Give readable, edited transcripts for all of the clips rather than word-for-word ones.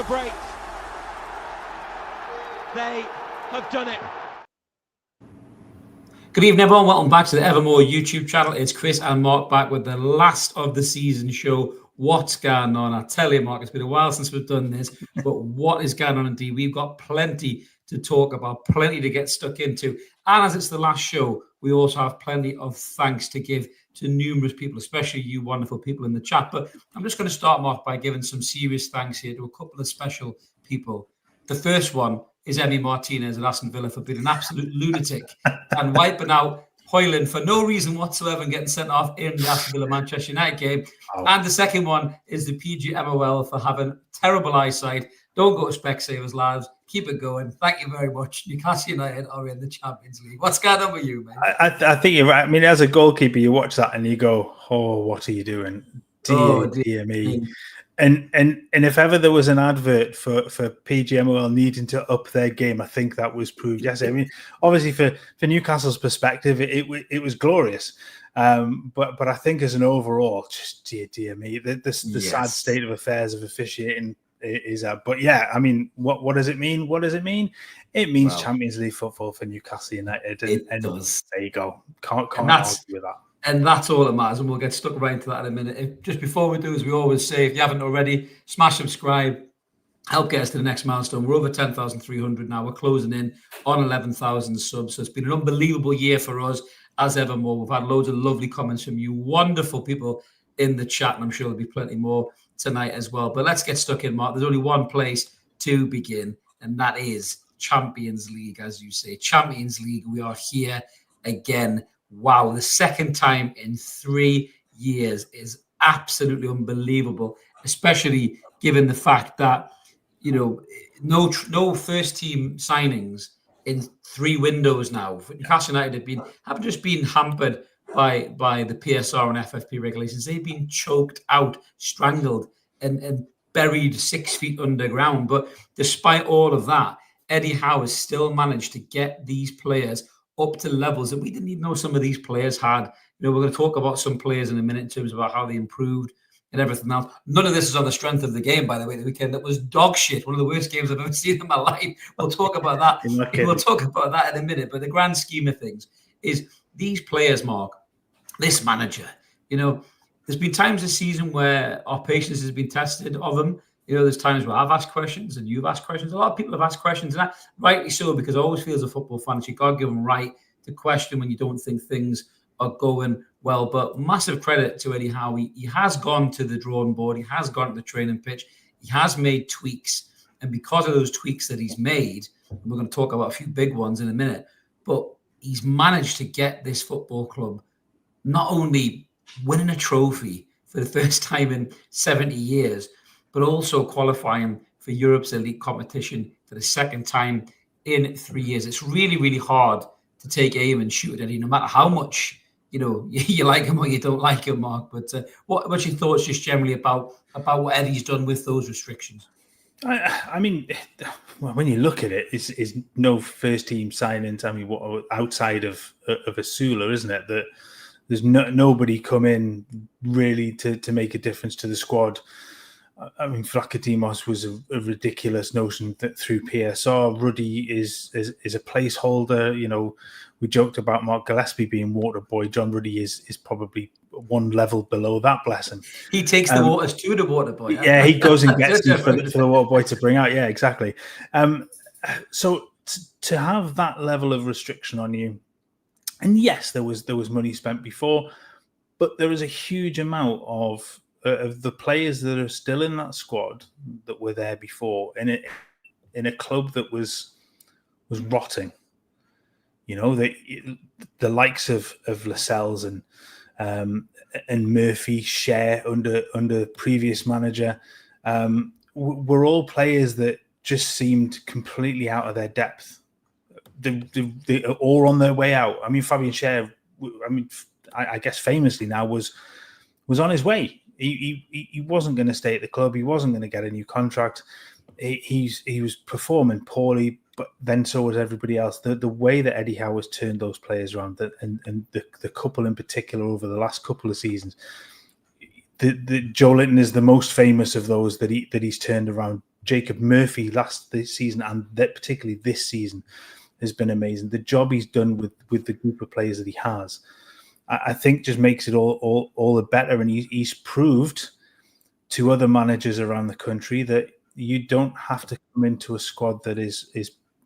celebrate. They have done it. Good evening, everyone. Welcome back to the Evermore YouTube channel. It's Chris and Mark back with the last of the season show. What's going on? I tell you, Mark, it's been a while since we've done this, but what is going on indeed? We've got plenty to talk about, plenty to get stuck into. And as it's the last show, we also have plenty of thanks to give to numerous people, especially you wonderful people in the chat. But I'm just going to start, Mark, by giving some serious thanks here to a couple of special people. The first one is Emi Martinez at Aston Villa for being an absolute lunatic and wiping out Hoyland for no reason whatsoever and getting sent off in the Aston Villa-Manchester United game. Oh. And the second one is the PGMOL for having terrible eyesight. Don't go to Specsavers, lads. Keep it going. Thank you very much. Newcastle United are in the Champions League. What's going on with you, man? I think you're right. I mean, as a goalkeeper, you watch that and you go, oh, what are you doing? Dear me. And if ever there was an advert for PGMOL needing to up their game, I think that was proved yesterday. I mean, obviously for Newcastle's perspective, it was glorious. But I think as an overall, just dear me, the sad state of affairs of officiating is but yeah, I mean, what does it mean? What does it mean? It means Champions League football for Newcastle United. And does. There you go. Can't argue with that. And that's all that matters, and we'll get stuck right into that in a minute. Just before we do, as we always say, if you haven't already, smash subscribe, help get us to the next milestone. We're over 10,300 now. We're closing in on 11,000 subs. So it's been an unbelievable year for us as Evermore. We've had loads of lovely comments from you, wonderful people in the chat, and I'm sure there'll be plenty more tonight as well. But let's get stuck in, Mark. There's only one place to begin, and that is Champions League, as you say. Champions League, we are here again. Wow, the second time in 3 years is absolutely unbelievable, especially given the fact that, you know, no first team signings in 3 windows now. Newcastle United have just been hampered by the PSR and FFP regulations. They've been choked out, strangled, and buried 6 feet underground. But despite all of that, Eddie Howe has still managed to get these players up to levels that we didn't even know some of these players had. You know, we're going to talk about some players in a minute in terms of how they improved and everything else. None of this is on the strength of the game, by the way, the weekend. That was dog shit. One of the worst games I've ever seen in my life. We'll talk about that. We'll talk about that in a minute. But the grand scheme of things is these players, Mark, this manager, you know, there's been times this season where our patience has been tested of them. You know, there's times where I've asked questions and you've asked questions. A lot of people have asked questions, and rightly so, because I always feel as a football fan, it's your God-given right to question when you don't think things are going well. But massive credit to Eddie Howe. He has gone to the drawing board. He has gone to the training pitch. He has made tweaks. And because of those tweaks that he's made, and we're going to talk about a few big ones in a minute, but he's managed to get this football club not only winning a trophy for the first time in 70 years, but also qualifying for Europe's elite competition for the second time in 3 years. It's really, really hard to take aim and shoot at Eddie, no matter how much, you know, you like him or you don't like him, Mark. But what's your thoughts just generally about what Eddie's done with those restrictions? I mean, when you look at it, it's no first team signings. I mean, what outside of Asula, isn't it? That there's nobody come in really to make a difference to the squad. I mean, Vlachodimos was a ridiculous notion that through PSR. Ruddy is a placeholder. You know, we joked about Mark Gillespie being water boy. John Ruddy is probably one level below that, bless him. He takes the waters to the water boy. Yeah, he goes and gets them for the water boy to bring out. Yeah, exactly. So to have that level of restriction on you, and yes, there was money spent before, but there is a huge amount of the players that are still in that squad that were there before, in a club that was rotting. You know, the likes of Lascelles and Murphy, Share under previous manager, were all players that just seemed completely out of their depth. They are all on their way out. I mean, Fabian Share, I guess famously now was on his way. He wasn't going to stay at the club. He wasn't going to get a new contract. He was performing poorly, but then so was everybody else. The way that Eddie Howe has turned those players around, and the couple in particular over the last couple of seasons, the Joe Linton is the most famous of those that he's turned around Jacob Murphy this season, and that particularly this season has been amazing. The job he's done with the group of players that he has, I think, just makes it all the better. And he's proved to other managers around the country that you don't have to come into a squad that is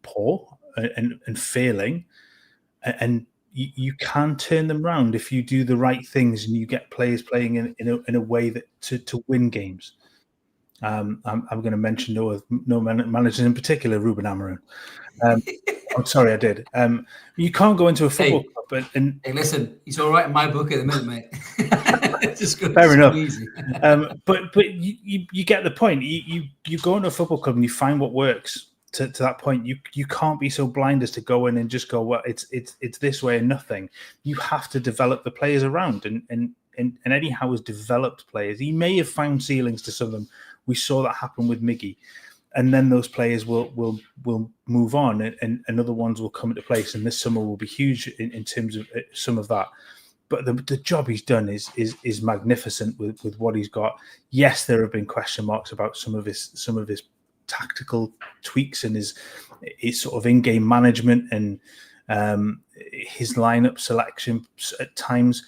poor and failing, and you can turn them around if you do the right things and you get players playing in a way that to win games. I'm going to mention no managers in particular, Ruben Amorim. I'm sorry, I did. You can't go into a football club and hey, listen, he's all right in my book at the minute, mate. Just fair enough. Easy. But you get the point. You go into a football club and you find what works. To that point, you can't be so blind as to go in and just go, well, it's this way and nothing. You have to develop the players around, and Eddie Howe has developed players. He may have found ceilings to some of them. We saw that happen with Miggy, and then those players will move on, and other ones will come into place. And this summer will be huge in terms of some of that. But the job he's done is magnificent with what he's got. Yes, there have been question marks about some of his tactical tweaks and his sort of in-game management and his lineup selection at times,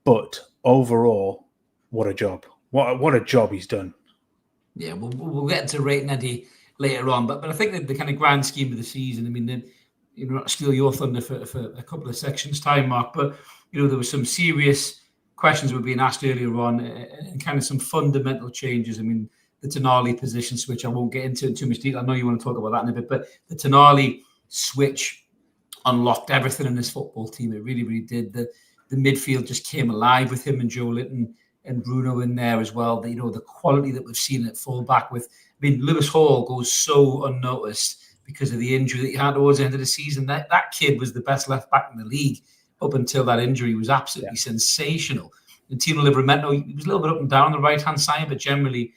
but overall, what a job! What a job he's done. Yeah, we'll get to rating Eddie later on, but I think that the kind of grand scheme of the season, I mean, not steal your thunder for a couple of sections time, Mark, but there were some serious questions that were being asked earlier on, and kind of some fundamental changes. I mean, the Tonali position switch, I won't get into too much detail. I know you want to talk about that in a bit, but the Tonali switch unlocked everything in this football team. It really, really did. The midfield just came alive with him and Joe Linton and Bruno in there as well. The quality that we've seen at fullback Lewis Hall goes so unnoticed because of the injury that he had towards the end of the season. That kid was the best left back in the league up until that injury. He was absolutely sensational. And Tino Livramento, he was a little bit up and down the right-hand side, but generally,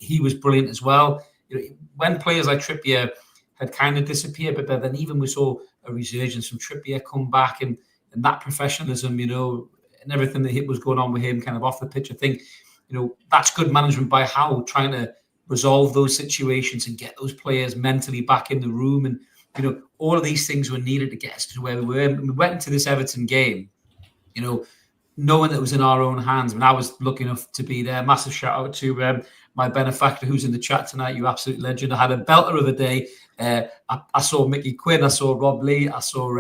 he was brilliant as well. When players like Trippier had kind of disappeared, but then even we saw a resurgence from Trippier come back, and that professionalism, and everything that was going on with him kind of off the pitch. I think, that's good management by Howe, trying to resolve those situations and get those players mentally back in the room. And, all of these things were needed to get us to where we were. And we went into this Everton game, knowing that it was in our own hands. I mean, I was lucky enough to be there. Massive shout out to my benefactor who's in the chat tonight. You absolute legend. I had a belter of a day. I saw Mickey Quinn. I saw Rob Lee. I saw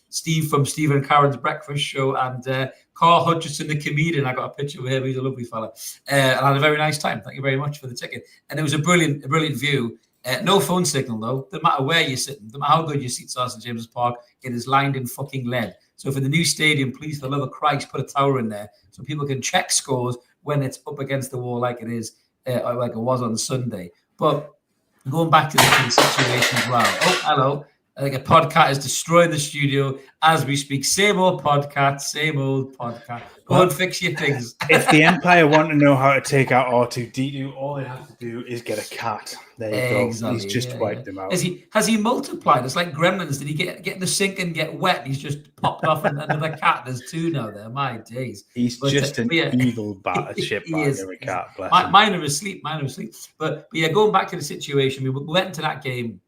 Steve from Stephen and Karen's Breakfast Show, and Carl Hutchinson, the comedian. I got a picture with him. He's a lovely fella. And I had a very nice time. Thank you very much for the ticket. And it was a brilliant view. No phone signal, though. No matter where you're sitting, no matter how good your seats are in St James's Park, it is lined in fucking lead. So for the new stadium, please, for the love of Christ, put a tower in there so people can check scores when it's up against the wall like it is, like it was on Sunday. But going back to the situation as well. Oh, hello. I think a podcast is destroying the studio as we speak. Same old podcast. Go and fix your things. If the Empire want to know how to take out R2-D2, all they have to do is get a cat. There you go. He's just wiped them out. Has he multiplied? It's like Gremlins. Did he get in the sink and get wet? He's just popped off another cat. There's two now there. My days. He's just an evil shit bagger, a cat. Mine are asleep. But yeah, going back to the situation, we went into that game.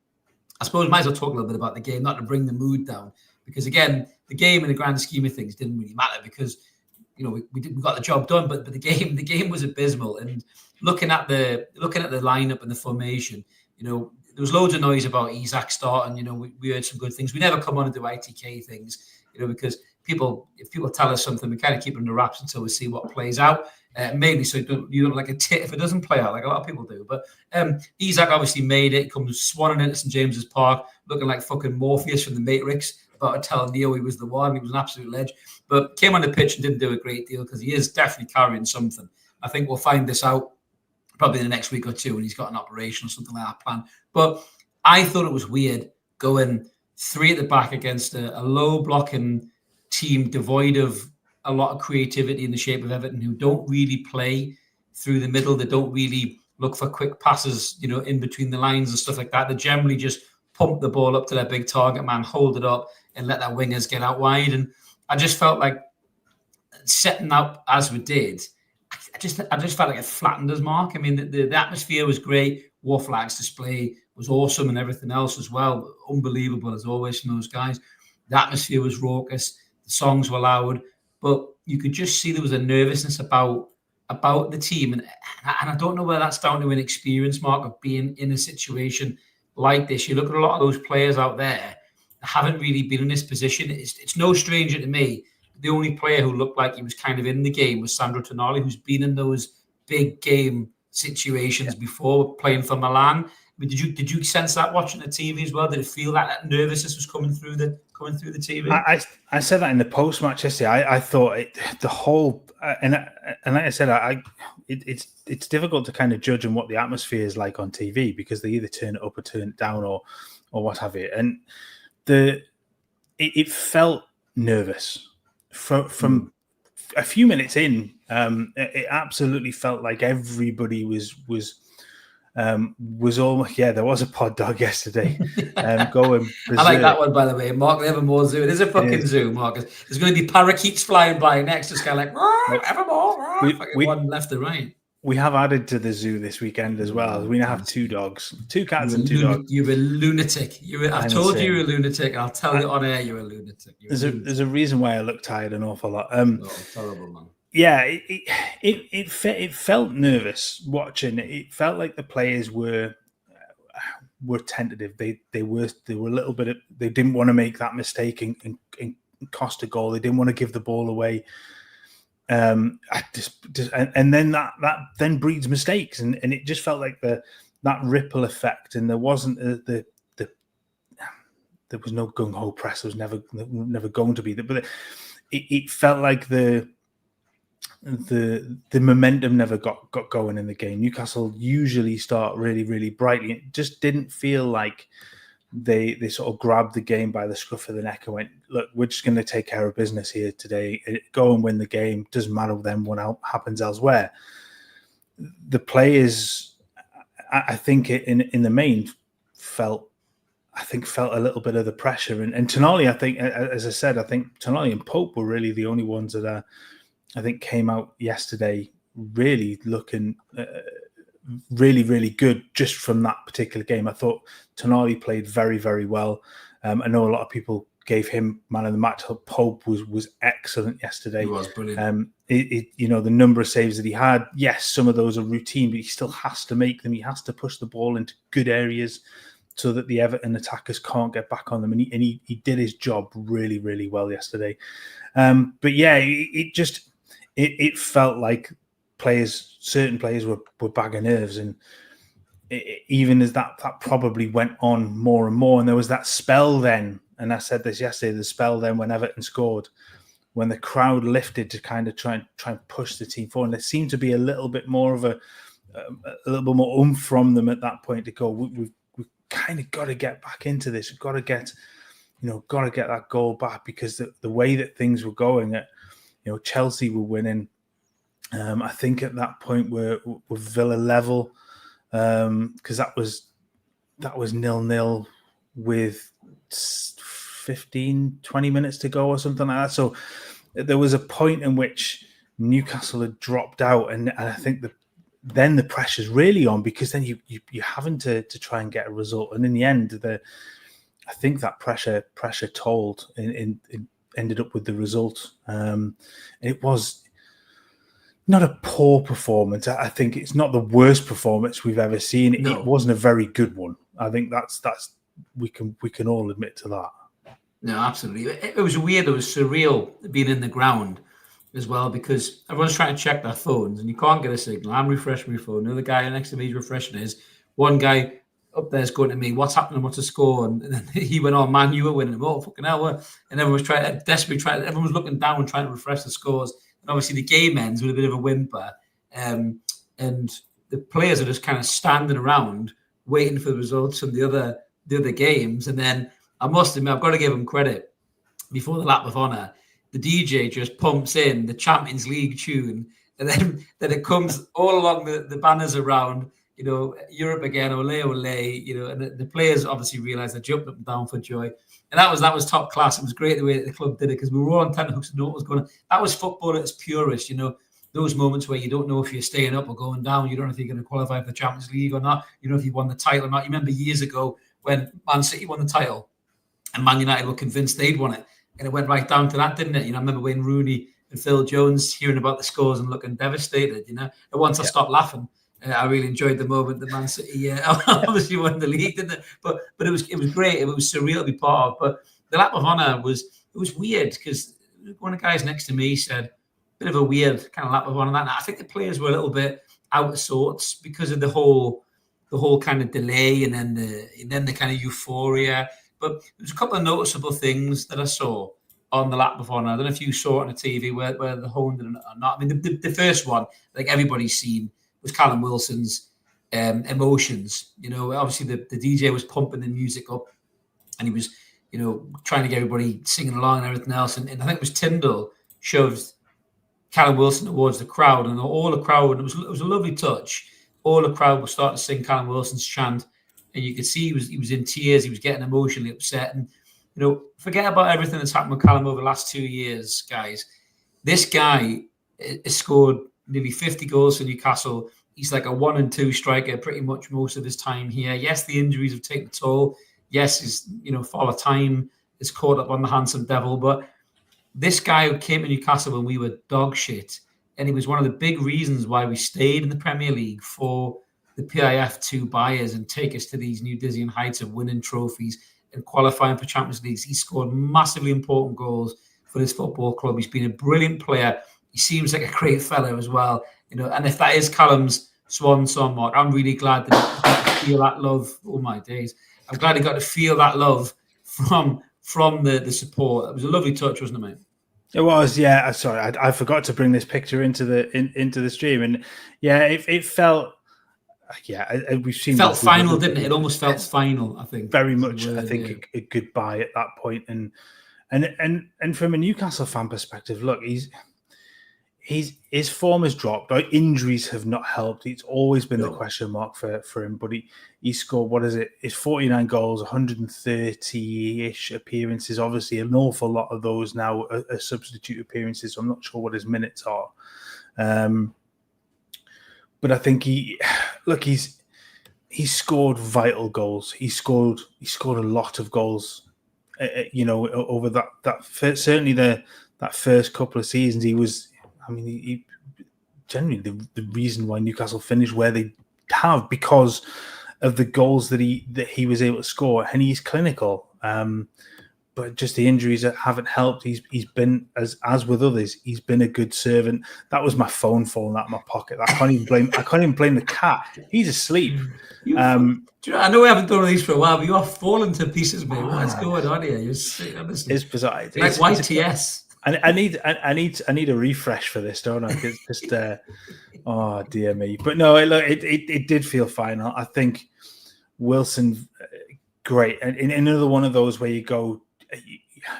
I suppose we might as well talk a little bit about the game, not to bring the mood down, because again, the game in the grand scheme of things didn't really matter because we got the job done, but the game was abysmal. And looking at the lineup and the formation, there was loads of noise about Isak starting. We heard some good things. We never come on and do ITK things, because if people tell us something, we kind of keep it under wraps until we see what plays out. Mainly so you don't like a tit if it doesn't play out, like a lot of people do. But Isak obviously made it. Comes swanning into St James's Park, looking like fucking Morpheus from the Matrix, about to tell Neo he was the one. He was an absolute ledge. But came on the pitch and didn't do a great deal because he is definitely carrying something. I think we'll find this out probably in the next week or two when he's got an operation or something like that planned. But I thought it was weird going 3 at the back against a low blocking team devoid of a lot of creativity in the shape of Everton, who don't really play through the middle. They don't really look for quick passes, in between the lines and stuff like that. They generally just pump the ball up to their big target man, hold it up, and let their wingers get out wide. And I just felt like setting up as we did, I I just felt like it flattened us, Mark. I mean, the atmosphere was great. War flags display was awesome, and everything else as well, unbelievable as always from those guys. The atmosphere was raucous. The songs were loud, but you could just see there was a nervousness about the team, and I don't know whether that's down to inexperience, Mark, of being in a situation like this. You look at a lot of those players out there that haven't really been in this position. It's no stranger to me. The only player who looked like he was kind of in the game was Sandro Tonali, who's been in those big game situations before, playing for Milan. I mean, did you sense that watching the TV as well? Did it feel like that nervousness was coming through the TV? I said that in the post match yesterday. I thought the whole and like I said, it's difficult to kind of judge on what the atmosphere is like on TV because they either turn it up or turn it down or what have you. And it felt nervous from a few minutes in. It absolutely felt like everybody was almost, there was a pod dog yesterday going berserk. I like that one, by the way, Mark. The Evermore Zoo. It is a fucking zoo, Mark. There's going to be parakeets flying by next, just kind of like Evermore. One left and right. We have added to the zoo this weekend as well. We now have 2 dogs, 2 cats and 2 dogs. You're a lunatic. I've told you you're a lunatic. I'll tell you on air you're a lunatic. There's a reason why I look tired an awful lot. Terrible, man. Yeah, it felt nervous watching. It felt like the players were tentative. They were a little bit. They didn't want to make that mistake and cost a goal. They didn't want to give the ball away. And then that then breeds mistakes, and it just felt like that ripple effect. And there wasn't there was no gung ho press. There was never going to be. But it felt like the momentum never got going in the game. Newcastle usually start really, really brightly. It just didn't feel like they sort of grabbed the game by the scruff of the neck and went, look, we're just going to take care of business here today. Go and win the game. Doesn't matter then what happens elsewhere. The players, I think in the main felt a little bit of the pressure. And Tonali, I think, as I said, I think Tonali and Pope were really the only ones that I think came out yesterday really looking really, really good just from that particular game. I thought Tonali played very, very well. I know a lot of people gave him man of the match. Pope was excellent yesterday. He was brilliant. The number of saves that he had, yes, some of those are routine, but he still has to make them. He has to push the ball into good areas so that the Everton attackers can't get back on them. And he did his job really, really well yesterday. But yeah, it felt like certain players were bagging nerves, and even as that probably went on more and more, and there was that spell then, and I said this yesterday, the spell then when Everton scored, when the crowd lifted to kind of try and push the team forward, and there seemed to be a little bit more of a little bit more oomph from them at that point to go, we've kind of got to get back into this. We've got to get that goal back, because the way that things were going, Chelsea were winning. I think at that point we're Villa level, because that was 0-0 with 15-20 minutes to go or something like that. So there was a point in which Newcastle had dropped out, and I think then the pressure's really on, because then you're having to try and get a result. And in the end, I think that pressure told and ended up with the result. It was not a poor performance. I think it's not the worst performance we've ever seen. No. It wasn't a very good one. I think that's we can all admit to that. No, absolutely. It was weird. It was surreal being in the ground as well, because everyone's trying to check their phones and you can't get a signal. I'm refreshing my phone. Another guy next to me is refreshing his. One guy up there's going to me, what's happening? What's the score? And then he went on, man, you were winning. Oh, fucking hell. And everyone was everyone was looking down and trying to refresh the scores. And obviously the game ends with a bit of a whimper. And the players are just kind of standing around waiting for the results from the other games. And then I must admit, I've got to give them credit. Before the lap of honour, the DJ just pumps in the Champions League tune, and then it comes all along the banners around, Europe again, ole, ole, and the players obviously realised they jumped up and down for joy. And that was top class. It was great the way that the club did it, because we were all on tenterhooks to know what was going on. That was football at its purest, the those moments where you don't know if you're staying up or going down. You don't know if you're going to qualify for the Champions League or not. You don't know if you won the title or not. You remember years ago when Man City won the title and Man United were convinced they'd won it. And it went right down to that, didn't it? I remember when Rooney and Phil Jones hearing about the scores and looking devastated, And once I stopped laughing, I really enjoyed the moment that Man City obviously won the league, didn't it? But it was great. It was surreal to be part of. But the lap of honour was weird because one of the guys next to me said, bit of a weird kind of lap of honour. And I think the players were a little bit out of sorts because of the whole kind of delay and then the kind of euphoria. But there's a couple of noticeable things that I saw on the lap of honour. I don't know if you saw it on the TV where the honed it or not. I mean, the first one, like everybody's seen, was Callum Wilson's emotions. Obviously the DJ was pumping the music up, and he was, trying to get everybody singing along and everything else. And I think it was Tyndall shoved Callum Wilson towards the crowd, and all the crowd, it was a lovely touch. All the crowd was starting to sing Callum Wilson's chant, and you could see he was in tears. He was getting emotionally upset. And forget about everything that's happened with Callum over the last 2 years, guys. This guy has scored nearly 50 goals for Newcastle. He's like a 1 and 2 striker pretty much most of his time here. Yes, the injuries have taken a toll. Yes, his Father Time is caught up on the handsome devil. But this guy who came to Newcastle when we were dog shit, and he was one of the big reasons why we stayed in the Premier League for the PIF to buy us and take us to these new dizzying heights of winning trophies and qualifying for Champions Leagues. He scored massively important goals for this football club. He's been a brilliant player. He seems like a great fella as well. And if that is Callum's swan song, Mark, I'm really glad that he got to feel that love. Oh my days. I'm glad he got to feel that love from the support. It was a lovely touch, wasn't it, mate? It was, yeah. Sorry, I forgot to bring this picture into the stream, and yeah, it felt, we've seen. It felt final, didn't it? It almost felt final. I think very much. I think a goodbye at that point, and from a Newcastle fan perspective, look, his form has dropped. Like, injuries have not helped. It's always been the question mark for him. But he scored, what is it? It's 49 goals, 130-ish appearances. Obviously, an awful lot of those now are substitute appearances. So I'm not sure what his minutes are. But I think he's scored vital goals. He scored a lot of goals. Over that certainly that first couple of seasons, he was. I mean, he generally the reason why Newcastle finished where they have, because of the goals that he was able to score, and he's clinical. But just the injuries that haven't helped. He's been, as with others, he's been a good servant. That was my phone falling out of my pocket. I can't even blame the cat. He's asleep. I know we haven't done these for a while, but you are falling to pieces, mate. What's going on here? It's bizarre. It's like YTS. I need a refresh for this, don't I? It's just oh dear me. But no, it did feel final. I think Wilson, great, and in another one of those where you go,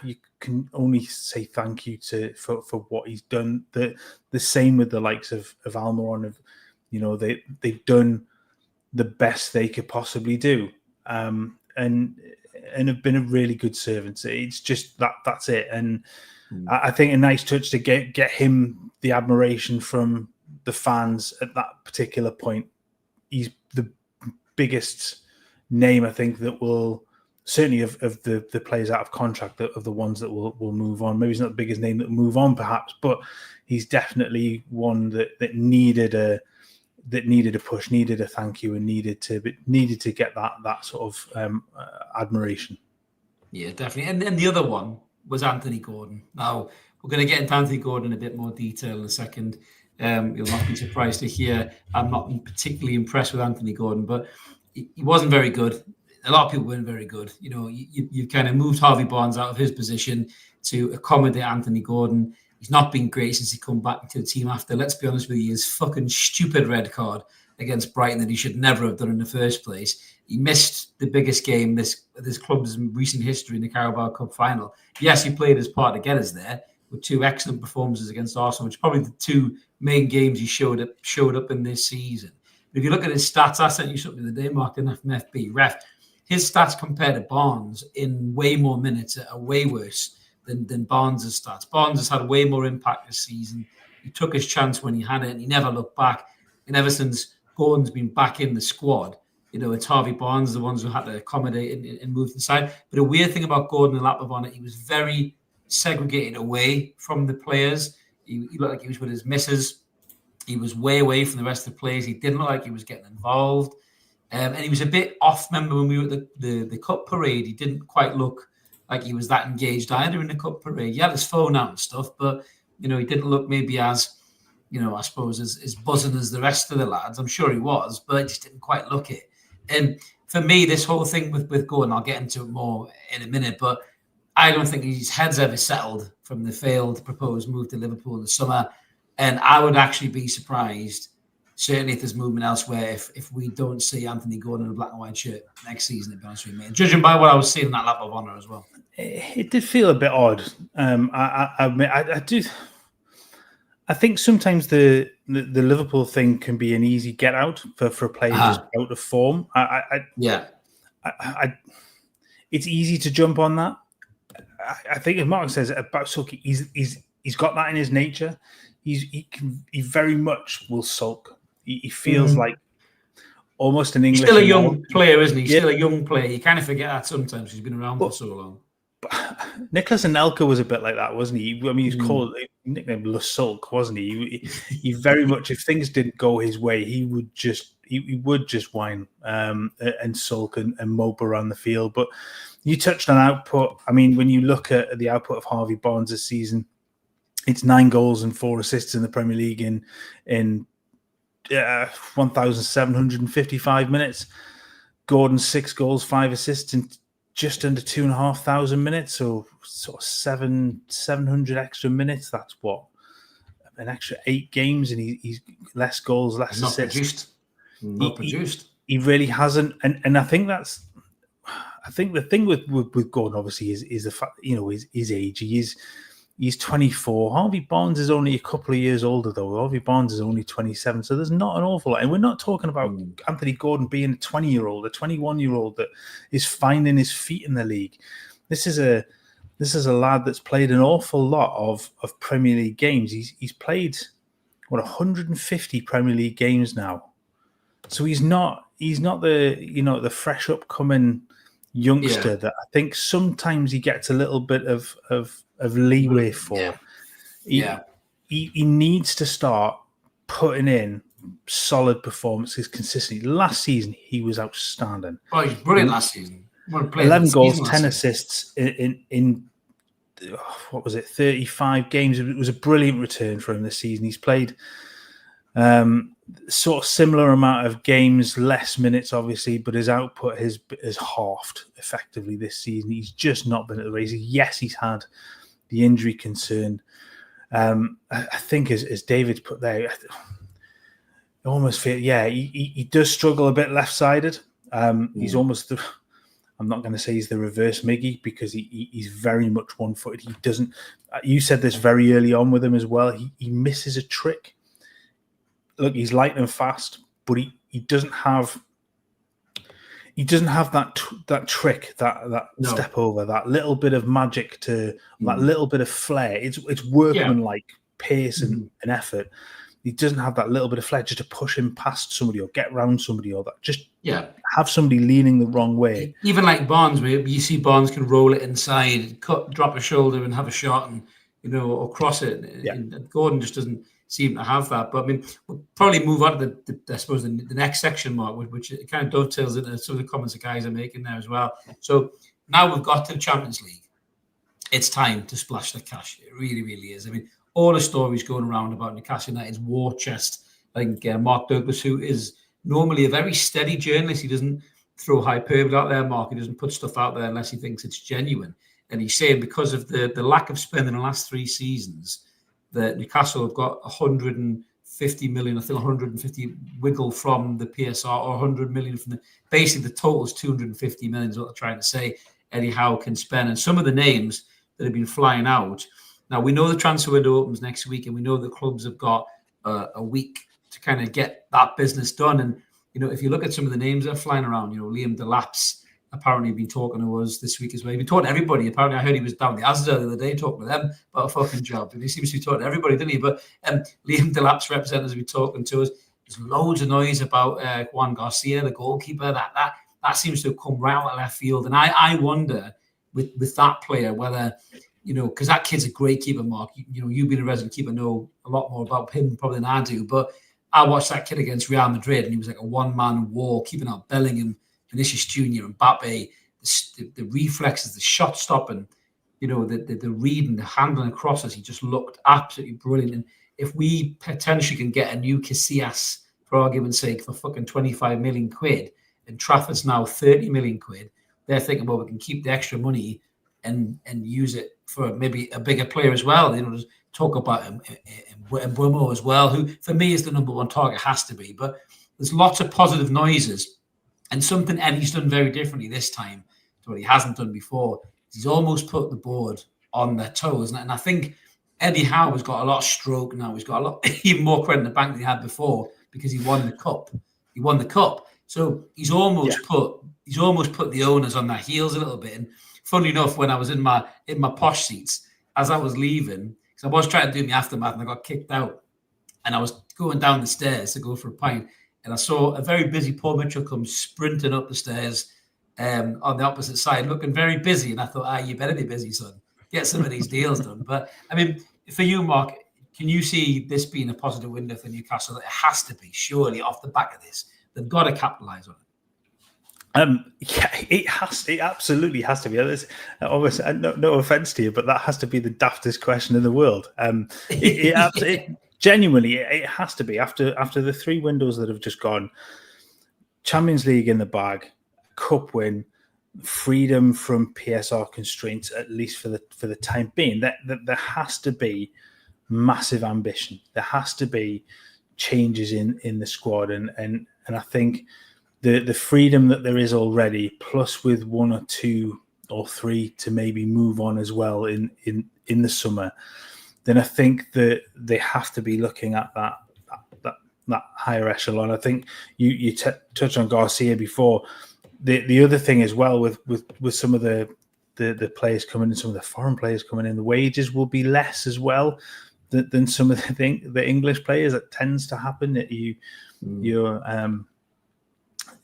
you can only say thank you for what he's done. The same with the likes of Almiron. They've done the best they could possibly do, and have been a really good servant. It's just that's it. And I think a nice touch to get him the admiration from the fans at that particular point. He's the biggest name, I think, that will certainly of the players out of contract, of the ones that will move on. Maybe he's not the biggest name that will move on, perhaps, but he's definitely one that needed a push, needed a thank you, and needed to get that sort of admiration. Yeah, definitely. And then the other one was Anthony Gordon. Now, we're going to get into Anthony Gordon in a bit more detail in a second. You'll not be surprised to hear I'm not particularly impressed with Anthony Gordon, but he wasn't very good. A lot of people weren't very good. You've kind of moved Harvey Barnes out of his position to accommodate Anthony Gordon. He's not been great since he come back into the team after, let's be honest with you, his fucking stupid red card against Brighton that he should never have done in the first place. He missed the biggest game this club's recent history in the Carabao Cup final. Yes, he played his part to get us there with 2 excellent performances against Arsenal, which are probably the 2 main games he showed up in this season. But if you look at his stats, I sent you something the day, Mark, in FMFB ref. His stats compared to Barnes in way more minutes are way worse than Barnes' stats. Barnes has had way more impact this season. He took his chance when he had it, and he never looked back. And ever since Gordon's been back in the squad, it's Harvey Barnes, the ones who had to accommodate and move inside. But a weird thing about Gordon and Lapov, he was very segregated away from the players. He looked like he was with his missus. He was way away from the rest of the players. He didn't look like he was getting involved. And he was a bit off. Remember when we were at the Cup parade, he didn't quite look like he was that engaged either in the Cup parade. He had his phone out and stuff, but, he didn't look maybe as, I suppose, as buzzing as the rest of the lads. I'm sure he was, but it just didn't quite look it. And for me, this whole thing with Gordon, I'll get into it more in a minute, but I don't think his head's ever settled from the failed proposed move to Liverpool in the summer. And I would actually be surprised, certainly if there's movement elsewhere, if we don't see Anthony Gordon in a black and white shirt next season, to be honest with you, mate. Judging by what I was seeing in that lap of honour as well. It did feel a bit odd. I do. I think sometimes the Liverpool thing can be an easy get out for players just out of form. It's easy to jump on that. I think, as Mark says about Sulky, he's got that in his nature. He very much will sulk. He feels like almost an English. He's still a young player, isn't he? He's still a young player. You kind of forget that sometimes. He's been around for so long. Nicholas Anelka was a bit like that, wasn't he? I mean, he was called nicknamed Le Sulk, wasn't he? He very much, if things didn't go his way, he would just whine and sulk and mope around the field. But you touched on output. I mean, when you look at the output of Harvey Barnes this season, it's 9 goals and 4 assists in the Premier League in 1,755 minutes. Gordon 6 goals, 5 assists in just under 2,500 minutes, so sort of 700 extra minutes. That's what, an extra 8 games, and he's less goals, less assists. Not produced. He really hasn't, and I think that's. I think the thing with Gordon obviously is the fact, his age. He's 24. Harvey Barnes is only a couple of years older, though. Harvey Barnes is only 27. So there's not an awful lot. And we're not talking about Anthony Gordon being a 20-year-old, a 21-year-old that is finding his feet in the league. This is a lad that's played an awful lot of Premier League games. He's played 150 Premier League games now. So he's not the the fresh upcoming youngster that I think sometimes he gets a little bit of leeway for. He needs to start putting in solid performances consistently. Last season, he was outstanding. Oh, he was brilliant last season. 11 goals, 10 assists in what was it, 35 games. It was a brilliant return for him this season. He's played sort of similar amount of games, less minutes, obviously, but his output has halved effectively this season. He's just not been at the races. Yes, he's had the injury concern. I think as David's put there, I almost feel, he does struggle a bit left-sided. He's almost, I'm not going to say he's the reverse Miggy, because he's very much one-footed. He doesn't, you said this very early on with him as well, he misses a trick. Look, he's light and fast, but he doesn't have that trick, that step over, that little bit of magic that little bit of flair. It's workmanlike pace and effort. He doesn't have that little bit of flair just to push him past somebody or get round somebody or that. Just have somebody leaning the wrong way. Even like Barnes, where you see Barnes can roll it inside, drop a shoulder and have a shot, and or cross it. And Gordon just doesn't seem to have that. But I mean, we'll probably move on to the next section, Mark, which it kind of dovetails into some of the comments the guys are making there as well. So now we've got to the Champions League. It's time to splash the cash. It really, really is. I mean, all the stories going around about Newcastle United's war chest. I think Mark Douglas, who is normally a very steady journalist, he doesn't throw hyperbole out there, Mark. He doesn't put stuff out there unless he thinks it's genuine. And he's saying because of the lack of spend in the last 3 seasons, that Newcastle have got 150 million, I think 150 wiggle from the PSR, or 100 million from basically the total is 250 million is what they're trying to say Eddie Howe can spend. And some of the names that have been flying out. Now, we know the transfer window opens next week, and we know the clubs have got a week to kind of get that business done. And, if you look at some of the names that are flying around, Liam Delap's apparently been talking to us this week as well. He's been talking to everybody. Apparently, I heard he was down the Asda the other day talking to them about a fucking job. And he seems to be talking to everybody, didn't he? But Liam Delap's representatives have been talking to us. There's loads of noise about Juan Garcia, the goalkeeper. That seems to have come right out of left field. And I wonder with that player whether, because that kid's a great keeper, Mark. You being a resident keeper know a lot more about him probably than I do. But I watched that kid against Real Madrid, and he was like a one-man war, keeping out Bellingham, Vinicius Junior, and Mbappe. The reflexes, the shot stopping, the reading, the handling crosses. He just looked absolutely brilliant. And if we potentially can get a new Casillas, for argument's sake, for fucking 25 million quid, and Trafford's now 30 million quid, they're thinking, well, we can keep the extra money and use it for maybe a bigger player as well. Just talk about him and Buemo as well, who for me is the number one target, has to be. But there's lots of positive noises, and something Eddie's done very differently this time to what he hasn't done before. He's almost put the board on their toes, and I think Eddie Howe has got a lot of stroke now. He's got a lot, even more credit in the bank than he had before, because he won the cup. He won the cup, so he's almost put the owners on their heels a little bit. And funnily enough, when I was in my posh seats as I was leaving, because I was trying to do my aftermath and I got kicked out, and I was going down the stairs to go for a pint, and I saw a very busy Paul Mitchell come sprinting up the stairs on the opposite side, looking very busy. And I thought, you better be busy, son. Get some of these deals done. But I mean, for you, Mark, can you see this being a positive window for Newcastle? It has to be, surely, off the back of this. They've got to capitalise on it. It absolutely has to be. Obviously, no offense to you, but that has to be the daftest question in the world. Genuinely, it has to be. After the 3 windows that have just gone, Champions League in the bag, cup win, freedom from PSR constraints, at least for the time being. That there has to be massive ambition. There has to be changes in the squad, and I think the freedom that there is already, plus with 1 or 2 or 3 to maybe move on as well in the summer, then I think that they have to be looking at that higher echelon. I think you touched on Garcia before. The other thing as well with some of the players coming in, some of the foreign players coming in, the wages will be less as well than some of the English players. That tends to happen. That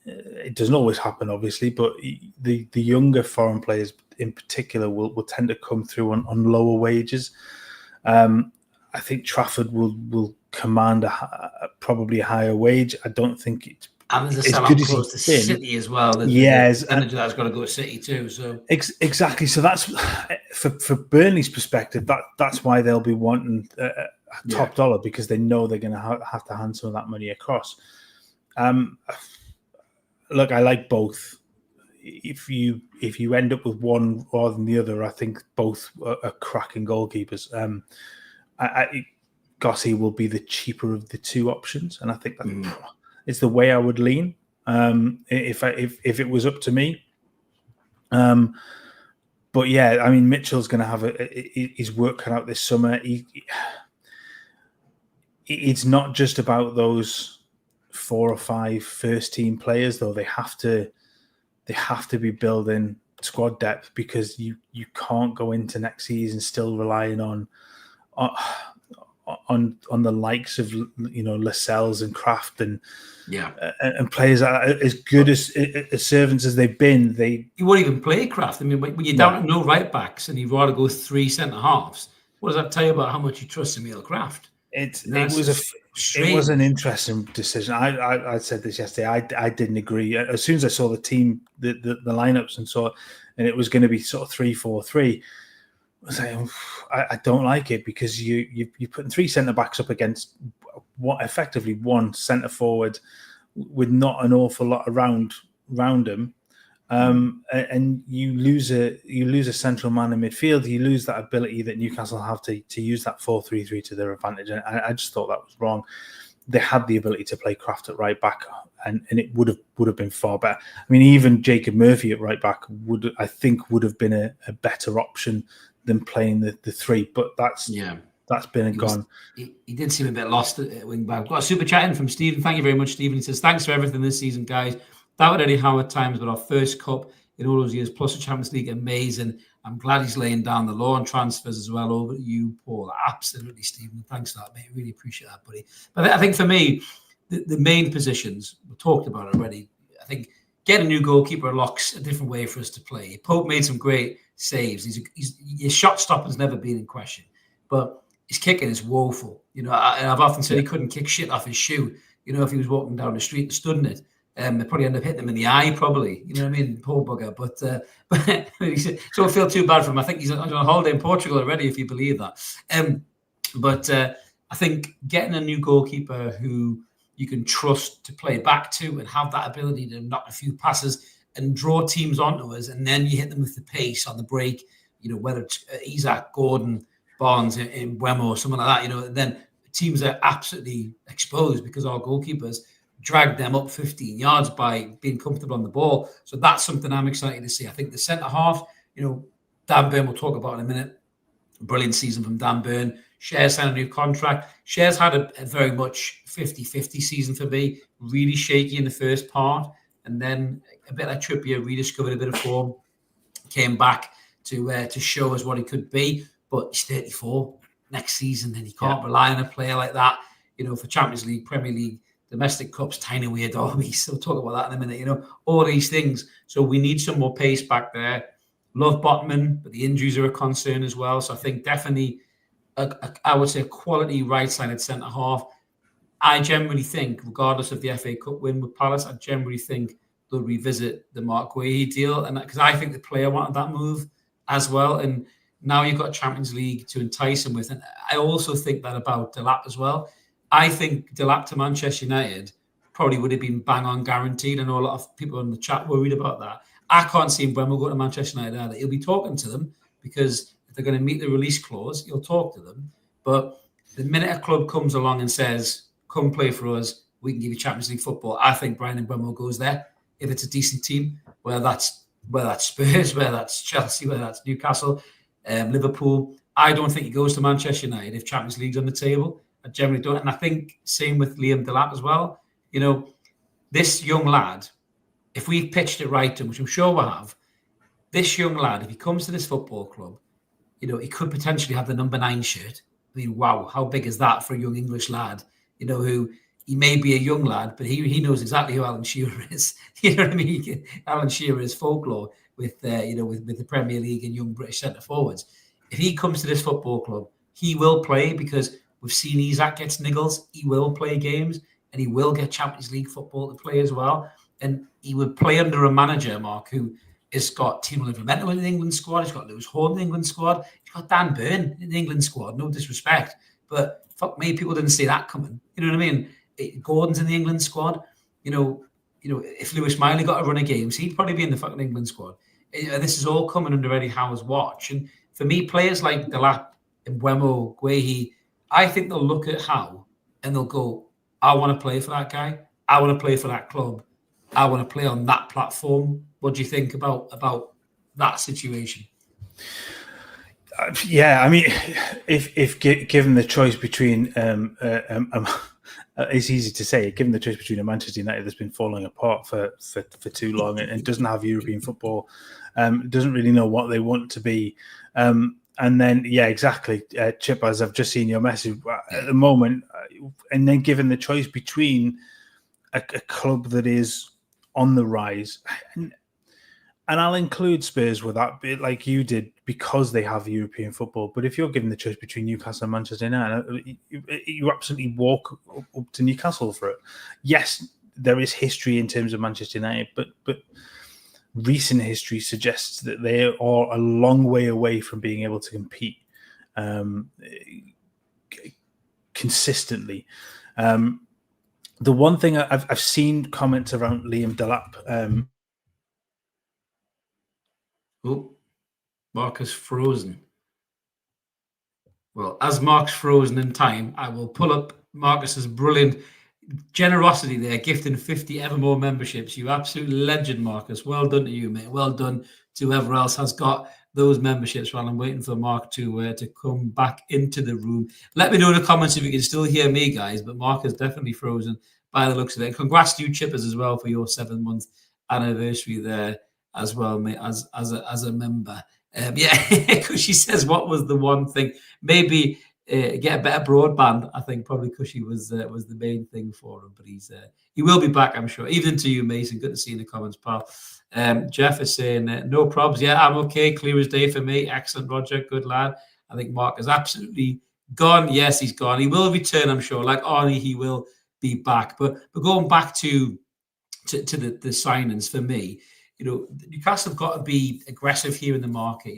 it doesn't always happen, obviously, but the younger foreign players in particular will tend to come through on lower wages. I think Trafford will command probably a higher wage. I don't think it's and there's a sell-out clause to City as well. Yes, and that's got to go to City too. So exactly. So that's for Burnley's perspective. That's why they'll be wanting top dollar, because they know they're going to have to hand some of that money across. Look, I like both. If you end up with one rather than the other, I think both are cracking goalkeepers. Gossi will be the cheaper of the 2 options, and I think that it's the way I would lean if it was up to me. But yeah, I mean, Mitchell's going to have his work cut out this summer. It's not just about those 4 or 5 first team players, though. They have to be building squad depth, because you can't go into next season still relying on the likes of Lascelles and Kraft and players that are as good as servants as they've been. You won't even play Kraft. I mean, when you're down to no right backs and you've got to go 3 centre halves, what does that tell you about how much you trust Emil Kraft? It was an interesting decision. I said this yesterday. I didn't agree. As soon as I saw the team, the lineups, and it was going to be sort of 3-4-3. I was like, I don't like it, because you're putting 3 centre backs up against what effectively 1 centre forward with not an awful lot around him, and you lose a central man in midfield. You lose that ability that Newcastle have to use that 4-3-3 to their advantage. And I just thought that was wrong. They had the ability to play Kraft at right back, and it would have been far better. I mean, even Jacob Murphy at right back would have been a better option than playing the 3, but that's been and gone. He did seem a bit lost at wing back. We've got a super chat in from Stephen. Thank you very much, Stephen. He says, thanks for everything this season, guys. That would only Howe at times, but our first cup in all those years, plus the Champions League, amazing. I'm glad he's laying down the law on transfers as well. Over to you, Paul. Absolutely, Stephen. Thanks for that, mate. Really appreciate that, buddy. But I think for me, the main positions, we talked about it already. I think getting a new goalkeeper unlocks a different way for us to play. Pope made some great saves. His shot stopping's never been in question, but his kicking is woeful. You know, I've often said he couldn't kick shit off his shoe. You know, if he was walking down the street and stood in it, they probably end up hitting him in the eye, probably. You know what I mean? Poor bugger. But so I feel too bad for him. I think he's on holiday in Portugal already, if you believe that. But I think getting a new goalkeeper who you can trust to play back to and have that ability to knock a few passes and draw teams onto us, and then you hit them with the pace on the break, you know, whether it's Isaac, Gordon, Barnes in Buemo or something like that, you know, then teams are absolutely exposed because our goalkeepers drag them up 15 yards by being comfortable on the ball. So that's something I'm excited to see. I think the centre-half, you know, Dan Burn we'll talk about in a minute. Brilliant season from Dan Burn. Shares signed a new contract. Shares had a very much 50-50 season for me. Really shaky in the first part. And then a bit like Trippier, rediscovered a bit of form. Came back to show us what he could be. But he's 34 next season, and you can't rely on a player like that, you know, for Champions League, Premier League, domestic cups, tiny weird derbies. So we'll talk about that in a minute, you know, all these things. So we need some more pace back there. Love Botman, but the injuries are a concern as well. So I think definitely, I would say, a quality right-sided centre-half. I generally think, regardless of the FA Cup win with Palace, I generally think they'll revisit the Mark Guehi deal. And because I think the player wanted that move as well. And now you've got Champions League to entice him with. And I also think that about Delap as well. I think Delap to Manchester United probably would have been bang on guaranteed. I know a lot of people in the chat worried about that. I can't see him when we'll go to Manchester United either. He'll be talking to them because if they're going to meet the release clause, he'll talk to them. But the minute a club comes along and says, come play for us, we can give you Champions League football, I think Brian Mbeumo goes there. If it's a decent team, whether that's Spurs, whether that's Chelsea, whether that's Newcastle, Liverpool, I don't think he goes to Manchester United if Champions League's on the table. I generally don't. And I think same with Liam Delap as well. You know, this young lad, if we've pitched it right to him, which I'm sure we have, this young lad, if he comes to this football club, you know, he could potentially have the number 9 shirt. I mean, wow, how big is that for a young English lad? You know, who he may be a young lad, but he knows exactly who Alan Shearer is. You know what I mean? Alan Shearer is folklore with the Premier League and young British centre forwards. If he comes to this football club, he will play because we've seen Isaac gets niggles. He will play games and he will get Champions League football to play as well. And he would play under a manager, Mark, who has got Timo Livramento in the England squad. He's got Lewis Horn in the England squad. He's got Dan Burn in the England squad. No disrespect, but fuck me, people didn't see that coming. You know what I mean? Gordon's in the England squad. You know, if Lewis Miley got a run of games, he'd probably be in the fucking England squad. This is all coming under Eddie Howe's watch. And for me, players like Delap, Mbeumo, Guehi, I think they'll look at Howe and they'll go, I want to play for that guy. I want to play for that club. I want to play on that platform. What do you think about that situation? Yeah, I mean, if given the choice between, it's easy to say, given the choice between a Manchester United that's been falling apart for too long and doesn't have European football, doesn't really know what they want to be, and then exactly, Chip, as I've just seen your message at the moment, and then given the choice between a club that is on the rise, and I'll include Spurs with that bit like you did because they have European football. But if you're given the choice between Newcastle and Manchester United, you absolutely walk up to Newcastle for it. Yes, there is history in terms of Manchester United, but recent history suggests that they are a long way away from being able to compete consistently. The one thing I've seen comments around Liam Delap. Mark is frozen. Well, as Mark's frozen in time, I will pull up Marcus's brilliant generosity there, gifting 50 Evermore memberships. You absolute legend, Marcus. Well done to you, mate. Well done to whoever else has got those memberships while I'm waiting for Mark to come back into the room. Let me know in the comments if you can still hear me, guys, but Mark is definitely frozen by the looks of it. And congrats to you, Chippers, as well, for your 7-month anniversary there as well, mate, as a member. Yeah, because she says, what was the one thing? Maybe get a better broadband. I think probably because was the main thing for him. But he will be back, I'm sure. Even to you, Mason. Good to see you in the comments, pal. Jeff is saying, no probs. Yeah, I'm okay. Clear as day for me. Excellent, Roger. Good lad. I think Mark is absolutely gone. Yes, he's gone. He will return, I'm sure. Like Arnie, he will be back. But going back to the signings for me, Newcastle have got to be aggressive here in the market.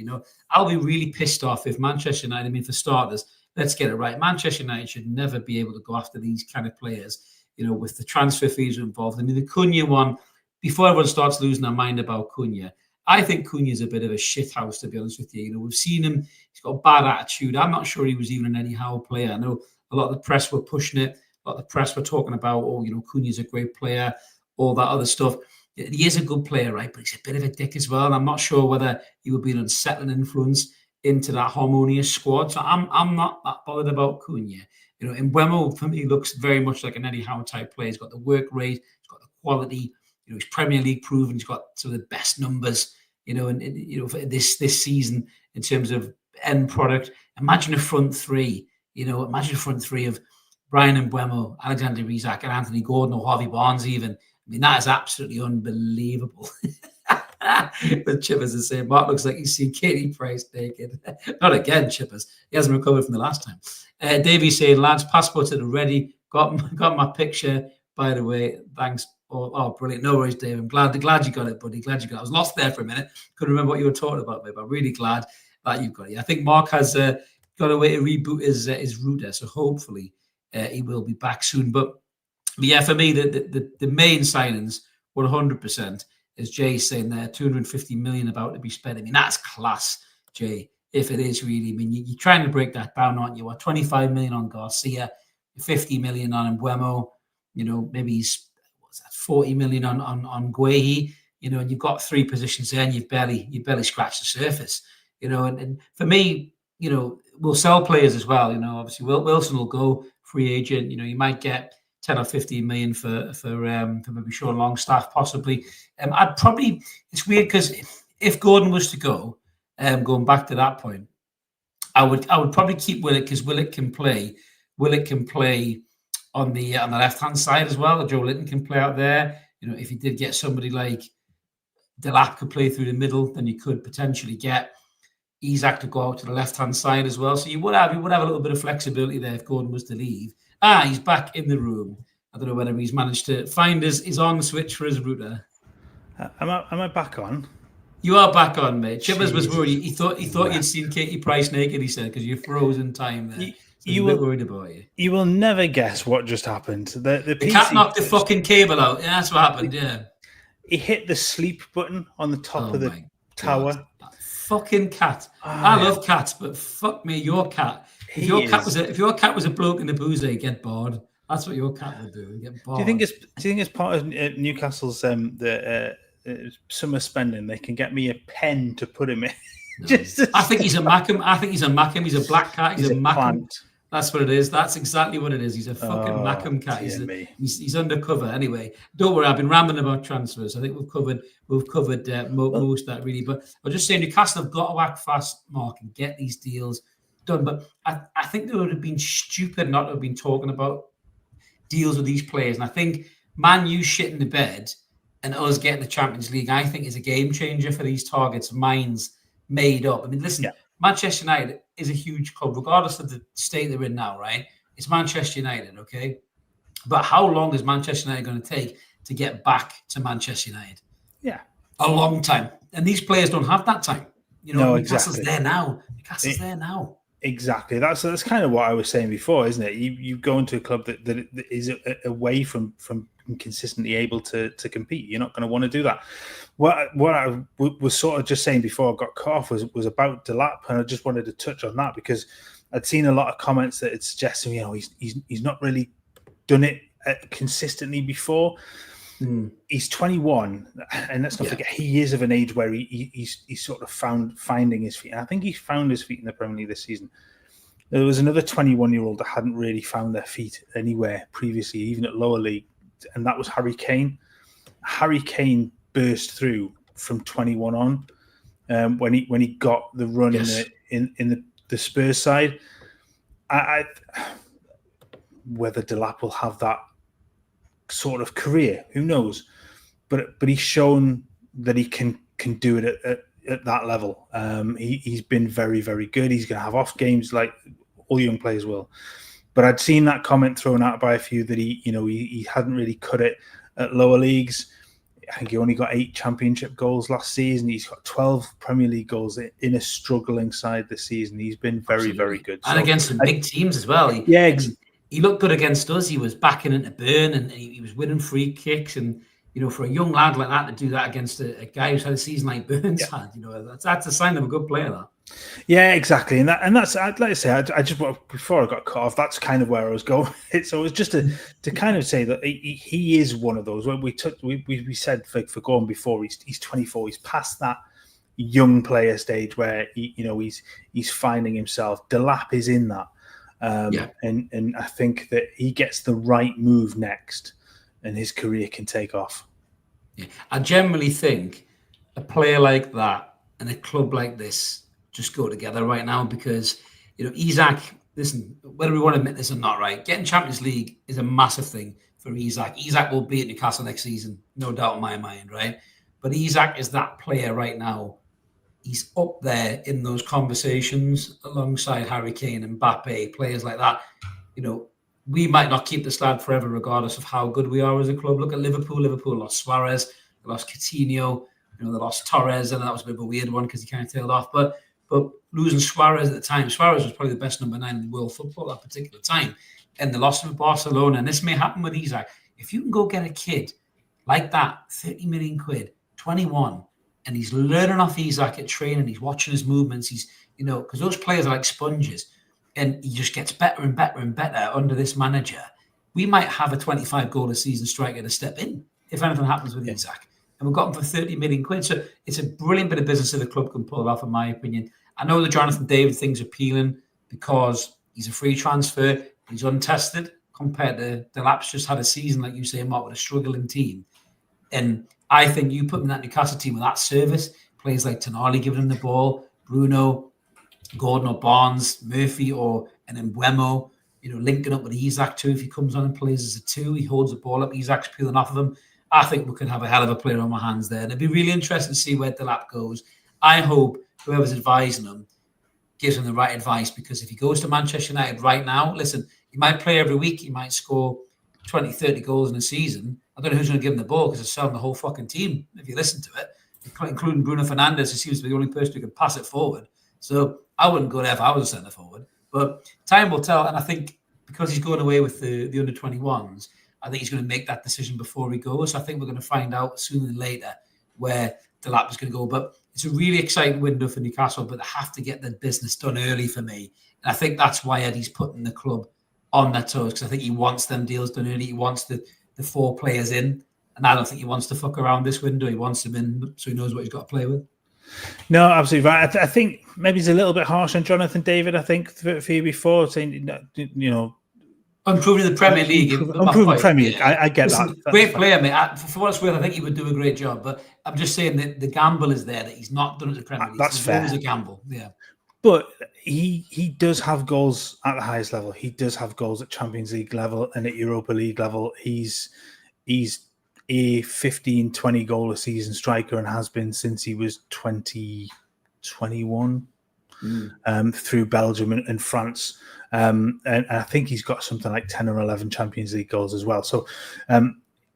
I'll be really pissed off if Manchester United, I mean, for starters, let's get it right. Manchester United should never be able to go after these kind of players, with the transfer fees involved. I mean, the Cunha one, before everyone starts losing their mind about Cunha, I think Cunha is a bit of a shithouse, to be honest with you. We've seen him, he's got a bad attitude. I'm not sure he was even an Eddie Howe player. I know a lot of the press were pushing it. A lot of the press were talking about, Cunha's a great player, all that other stuff. He is a good player, right? But he's a bit of a dick as well. And I'm not sure whether he would be an unsettling influence into that harmonious squad. So I'm not that bothered about Cunha. Mbeumo, for me, looks very much like an Eddie Howe type player. He's got the work rate, he's got the quality. He's Premier League proven. He's got some of the best numbers, for this season in terms of end product. Imagine a front three. Imagine a front three of Brian Mbeumo, Alexander Isak, and Anthony Gordon, or Harvey Barnes even. I mean, that is absolutely unbelievable. But Chippers is saying, Mark looks like he's seen Katie Price naked. Not again, Chippers. He hasn't recovered from the last time. Davey's saying, lads, passports are ready. Got my picture, by the way. Thanks. Oh, brilliant. No worries, Dave. I'm glad you got it, buddy. Glad you got it. I was lost there for a minute. Couldn't remember what you were talking about, mate, but I'm really glad that you've got it. I think Mark has got a way to reboot his router, so hopefully he will be back soon. But yeah, for me, the main signings 100%, as Jay's saying there, 250 million about to be spent. I mean, that's class, Jay, if it is really. I mean, you're trying to break that down, aren't you? 25 million on Garcia, 50 million on Mbeumo, maybe he's 40 million on Guehi, and you've got three positions there and you've barely scratched the surface, and for me, we'll sell players as well. Obviously Wilson will go free agent. You might get 10 or 15 million for maybe Sean Longstaff, possibly. It's weird because if Gordon was to go, going back to that point, I would probably keep Willock because Willock can play on the left-hand side as well. Joe Linton can play out there. If you did get somebody like Delap could play through the middle, then you could potentially get Isak to go out to the left-hand side as well. So you would have a little bit of flexibility there if Gordon was to leave. He's back in the room. I don't know whether he's managed to find his on switch for his router. Am I back on? You are back on, mate. Chippers was worried. He thought you'd seen Katie Price naked, he said, because you froze in time there. You will worried about you. You will never guess what just happened. The cat knocked the fucking cable out. Yeah, that's what happened. Yeah, he hit the sleep button on the top of the tower. That fucking cat. I love cats, but fuck me, your cat. If your cat was a bloke in the boozer, he'd get bored. That's what your cat would do. Get bored. Do you think it's part of Newcastle's summer spending? They can get me a pen to put him in. No. I think he's a Mackem. He's a black cat. He's a Mackem. Plant. That's what it is. That's exactly what it is. He's a fucking Mackem cat. He's undercover. Anyway, don't worry. I've been rambling about transfers. I think we've covered most of that really. But I'm just saying, Newcastle have got to act fast, Mark, and get these deals done. But I think they would have been stupid not to have been talking about deals with these players. And I think Man U shitting the bed and us getting the Champions League, I think, is a game changer for these targets. Minds made up. I mean, listen. Yeah. Manchester United is a huge club, regardless of the state they're in now, right? It's Manchester United, okay? But how long is Manchester United going to take to get back to Manchester United? Yeah. A long time. And these players don't have that time. No, Newcastle's exactly. there now. Newcastle's there now. Exactly. That's kind of what I was saying before, isn't it? You go into a club that is away from consistently able to compete. You're not going to want to do that. What I was sort of just saying before I got cut off was about Delap, and I just wanted to touch on that because I'd seen a lot of comments that it suggested, he's not really done it consistently before. He's 21, and let's not forget he is of an age where he's sort of finding his feet. And I think he found his feet in the Premier League this season. There was another 21-year-old that hadn't really found their feet anywhere previously, even at lower league, and that was Harry Kane. Harry Kane burst through from 21 on, when he got the run in the Spurs side. I whether Delap will have that sort of career, who knows? But he's shown that he can do it at that level. He's been very, very good. He's going to have off games like all young players will. But I'd seen that comment thrown out by a few that he hadn't really cut it at lower leagues. I think he only got 8 championship goals last season. He's got 12 Premier League goals in a struggling side this season. He's been very, very good. And against some big teams as well. He looked good against us. He was backing into Burn and he was winning free kicks. And, for a young lad like that to do that against a guy who's had a season like Burns had, that's a sign of a good player, that. Yeah, exactly, and that's like I say. I just before I got cut off, that's kind of where I was going. So it was just to kind of say that he is one of those. When we said for Gordon before, he's 24. He's past that young player stage where he's finding himself. Delap is in that, and I think that he gets the right move next, and his career can take off. Yeah, I generally think a player like that and a club like this just go together right now because, Isak, listen, whether we want to admit this or not, right, getting Champions League is a massive thing for Isak. Isak will be at Newcastle next season, no doubt in my mind, right? But Isak is that player right now. He's up there in those conversations alongside Harry Kane and Mbappe, players like that. We might not keep this lad forever regardless of how good we are as a club. Look at Liverpool. Liverpool lost Suarez, they lost Coutinho, they lost Torres, and that was a bit of a weird one because he kind of tailed off. But losing Suarez at the time, Suarez was probably the best number 9 in world football at that particular time. And the loss of Barcelona, and this may happen with Isak. If you can go get a kid like that, 30 million quid, 21, and he's learning off Isak at training, he's watching his movements, he's, because those players are like sponges, and he just gets better and better and better under this manager. We might have a 25 goal a season striker to step in if anything happens with Isak. And we've got him for 30 million quid. So it's a brilliant bit of business that the club can pull off, in my opinion. I know the Jonathan David thing's appealing because he's a free transfer. He's untested compared to Delap's just had a season, like you say, Mark, with a struggling team. And I think you put him in that Newcastle team with that service, players like Tonali giving him the ball, Bruno, Gordon or Barnes, Murphy or an Mbeumo, linking up with Isak too. If he comes on and plays as a 2, he holds the ball up, Isak's peeling off of him. I think we could have a hell of a player on our hands there. And it'd be really interesting to see where Delap goes. I hope whoever's advising him gives him the right advice, because if he goes to Manchester United right now, listen, he might play every week. He might score 20, 30 goals in a season. I don't know who's going to give him the ball because they're selling the whole fucking team, if you listen to it, including Bruno Fernandes, who seems to be the only person who can pass it forward. So I wouldn't go there if I was a centre forward. But time will tell. And I think because he's going away with the under-21s, I think he's going to make that decision before he goes. So I think we're going to find out sooner than later where Delap is going to go. But it's a really exciting window for Newcastle, but they have to get the business done early for me. And I think that's why Eddie's putting the club on their toes, because I think he wants them deals done early. He wants the 4 players in. And I don't think he wants to fuck around this window. He wants them in so he knows what he's got to play with. No, absolutely right. I think maybe he's a little bit harsh on Jonathan David, I think, for you before, saying, Improving the Premier League. Improving Premier League. I get that. Great player, mate. For what it's worth, I think he would do a great job. But I'm just saying that the gamble is there that he's not done it at the Premier League. That's fair. Always a gamble, yeah. But he does have goals at the highest level. He does have goals at Champions League level and at Europa League level. He's a 15, 20 goal a season striker and has been since he was 21 through Belgium and France. And I think he's got something like 10 or 11 Champions League goals as well. So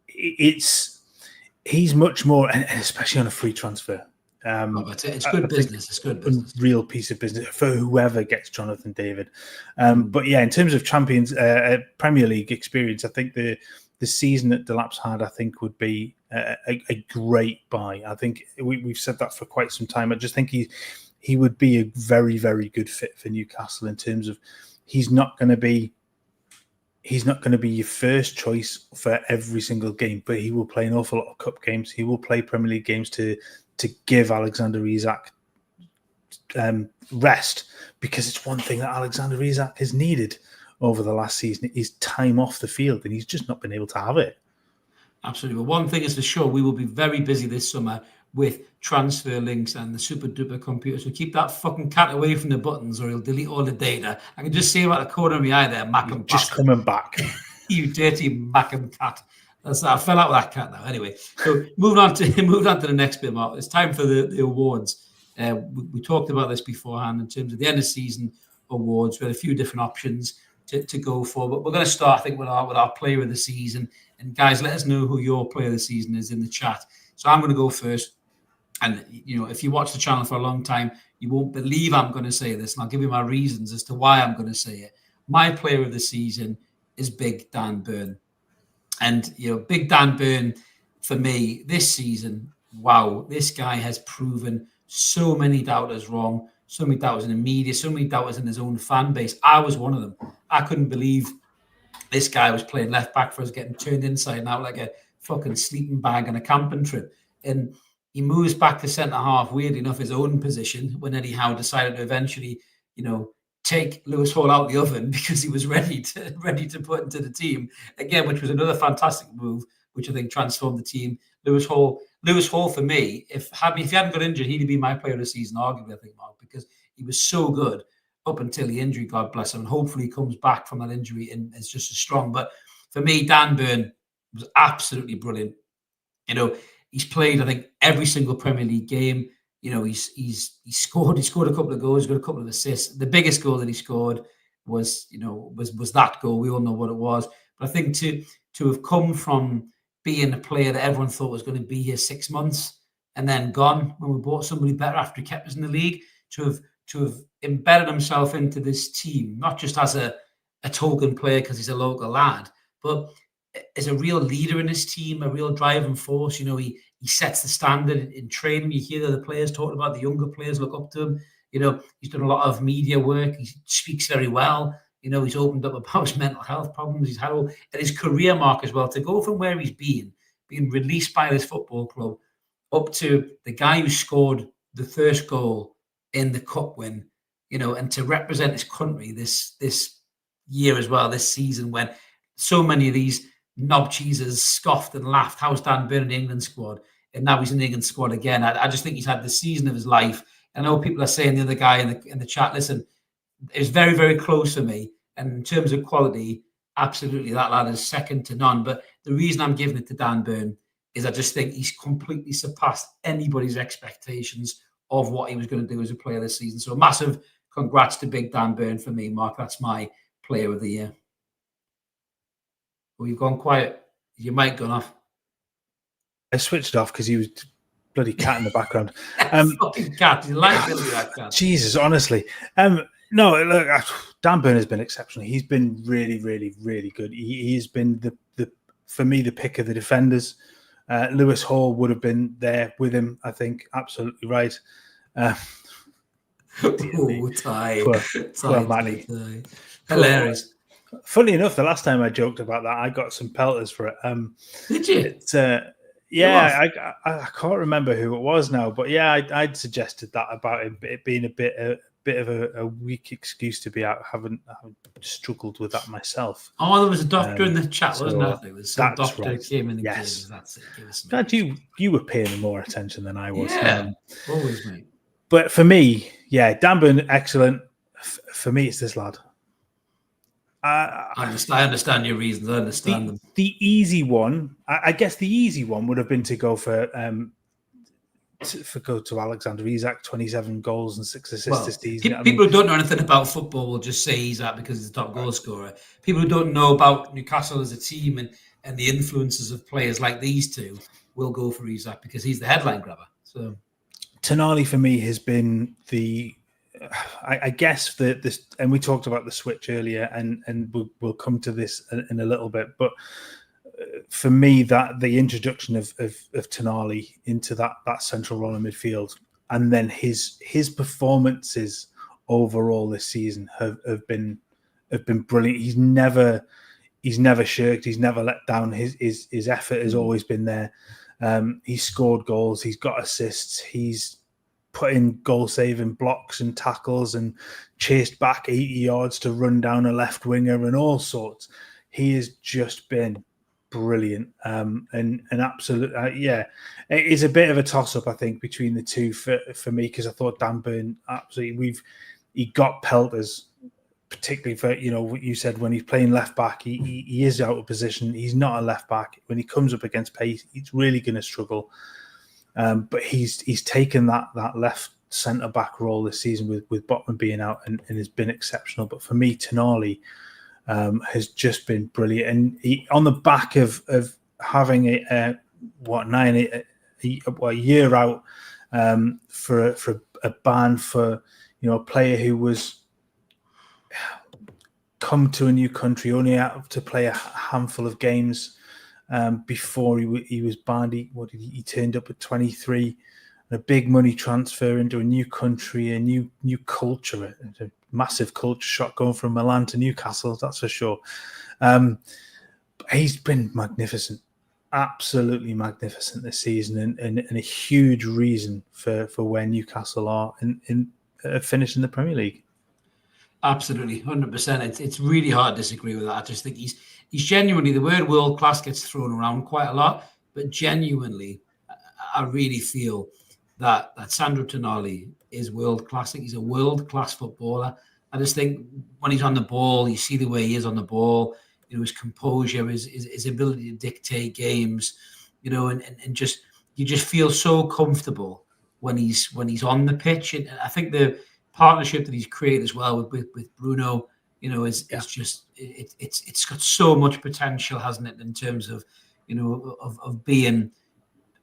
he's much more, and especially on a free transfer. It's good business. It's good business. Real piece of business for whoever gets Jonathan David. But yeah, in terms of Champions Premier League experience, I think the season that Delap's had, I think, would be a great buy. I think we've said that for quite some time. I just think he would be a very, very good fit for Newcastle in terms of he's not going to be your first choice for every single game, but he will play an awful lot of cup games. He will play Premier League games to give Alexander-Isak rest, because it's one thing that Alexander-Isak has needed over the last season is time off the field, and he's just not been able to have it. Absolutely. Well, one thing is for sure, we will be very busy this summer with transfer links and the super duper computer. So keep that fucking cat away from the buttons or he'll delete all the data. I can just see him at the corner of my eye there, Mackham. Just coming back. You dirty Mackham cat. I fell out with that cat now. Anyway, so moving on to the next bit, Mark. It's time for the awards. We talked about this beforehand in terms of the end of season awards. We had a few different options to go for, but we're going to start, I think, with our player of the season. And guys, let us know who your player of the season is in the chat. So I'm going to go first. And if you watch the channel for a long time, you won't believe I'm going to say this, and I'll give you my reasons as to why I'm going to say it. My player of the season is Big Dan Burn. And, Big Dan Burn, for me, this season, wow, this guy has proven so many doubters wrong, so many doubters in the media, so many doubters in his own fan base. I was one of them. I couldn't believe this guy was playing left back for us, getting turned inside and out like a fucking sleeping bag on a camping trip. And he moves back to centre half, weirdly enough, his own position, when Eddie Howe decided to eventually, take Lewis Hall out the oven because he was ready to put into the team again, which was another fantastic move, which I think transformed the team. Lewis Hall for me, if he hadn't got injured, he'd be my player of the season, arguably, I think, Mark, because he was so good up until the injury, God bless him, and hopefully he comes back from that injury and is just as strong. But for me, Dan Burn was absolutely brilliant. He's played, I think, every single Premier League game. He's scored a couple of goals, he's got a couple of assists. The biggest goal that he scored was that goal. We all know what it was. But I think to have come from being a player that everyone thought was going to be here 6 months and then gone when we bought somebody better after he kept us in the league, to have embedded himself into this team, not just as a token player because he's a local lad, but as a real leader in his team, a real driving force. He sets the standard in training. You hear the other players talking about, the younger players look up to him. He's done a lot of media work. He speaks very well. He's opened up about his mental health problems. He's had and his career, Mark, as well, to go from where he's being released by this football club up to the guy who scored the first goal in the cup win, and to represent his country this year as well, this season, when so many of these knob cheesers scoffed and laughed. How's Dan Burn in the England squad? And now he's in the England squad again. I just think he's had the season of his life. I know people are saying the other guy in the chat, listen, it was very, very close for me. And in terms of quality, absolutely, that lad is second to none. But the reason I'm giving it to Dan Burn is I just think he's completely surpassed anybody's expectations of what he was going to do as a player this season. So a massive congrats to Big Dan Burn for me, Mark. That's my player of the year. Well, you've gone quiet. Your mic gone off. I switched off because he was bloody cat in the background. Fucking cat. You like that cat. Jesus, honestly. No, look, Dan Burn has been exceptional. He's been really, really, really good. He has been the for me the pick of the defenders. Lewis Hall would have been there with him, I think. Absolutely right. Poor Manny. Hilarious. Funny enough, the last time I joked about that, I got some pelters for it. Did you? Yeah, I can't remember who it was now, but yeah, I'd suggested that about it being a bit of a weak excuse to be out. Haven't struggled with that myself. Oh, there was a doctor in the chat, wasn't there? There was some doctor right. Came in the yes. game. That's it. Glad you were paying more attention than I was. Yeah, always, mate. But for me, yeah, Dan Burn, excellent. For me, it's this lad. I understand your reasons. I understand them. The easy one, I guess, the easy one would have been to go for Alexander-Isak, 27 goals and 6 assists this season. People who don't know anything about football will just say Isak because he's the top goal scorer. People who don't know about Newcastle as a team and the influences of players like these two will go for Isak because he's the headline grabber. So Tonali for me has been I guess this, and we talked about the switch earlier, and we'll come to this in a little bit. But for me, that the introduction of Tonali into that central role in midfield, and then his performances overall this season have been brilliant. He's never shirked. He's never let down. His effort has always been there. He's scored goals. He's got assists. He's put in goal-saving blocks and tackles and chased back 80 yards to run down a left winger and all sorts. He has just been brilliant. And absolute, it is a bit of a toss-up, I think, between the two for me, because I thought Dan Burn, absolutely, he got pelters, particularly for, what you said, when he's playing left back, he is out of position. He's not a left back. When he comes up against pace, he's really going to struggle. But he's taken that left centre back role this season with Botman being out and has been exceptional. But for me, Tonali has just been brilliant, and he, on the back of having a year out for a ban for a player who was come to a new country, only out to play a handful of games before he was banned. He turned up at 23, a big money transfer into a new country, a new culture, a massive culture shock going from Milan to Newcastle, that's for sure. He's been magnificent, absolutely magnificent this season, and a huge reason for where Newcastle are in finishing the Premier League. Absolutely, 100%. It's really hard to disagree with that. I just think he's genuinely, the word world class gets thrown around quite a lot, but genuinely, I really feel that Sandro Tonali is world class. He's a world class footballer. I just think when he's on the ball, you see the way he is on the ball. His composure, his ability to dictate games. And just you just feel so comfortable when he's on the pitch. And I think the partnership that he's created as well with Bruno, is just it's got so much potential, hasn't it? In terms of of being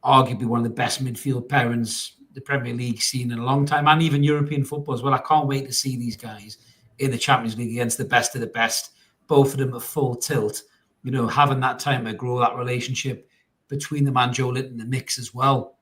arguably one of the best midfield pairings the Premier League seen in a long time, and even European football as well. I can't wait to see these guys in the Champions League against the best of the best. Both of them at full tilt, having that time to grow that relationship between them and Joe Linton in the mix as well.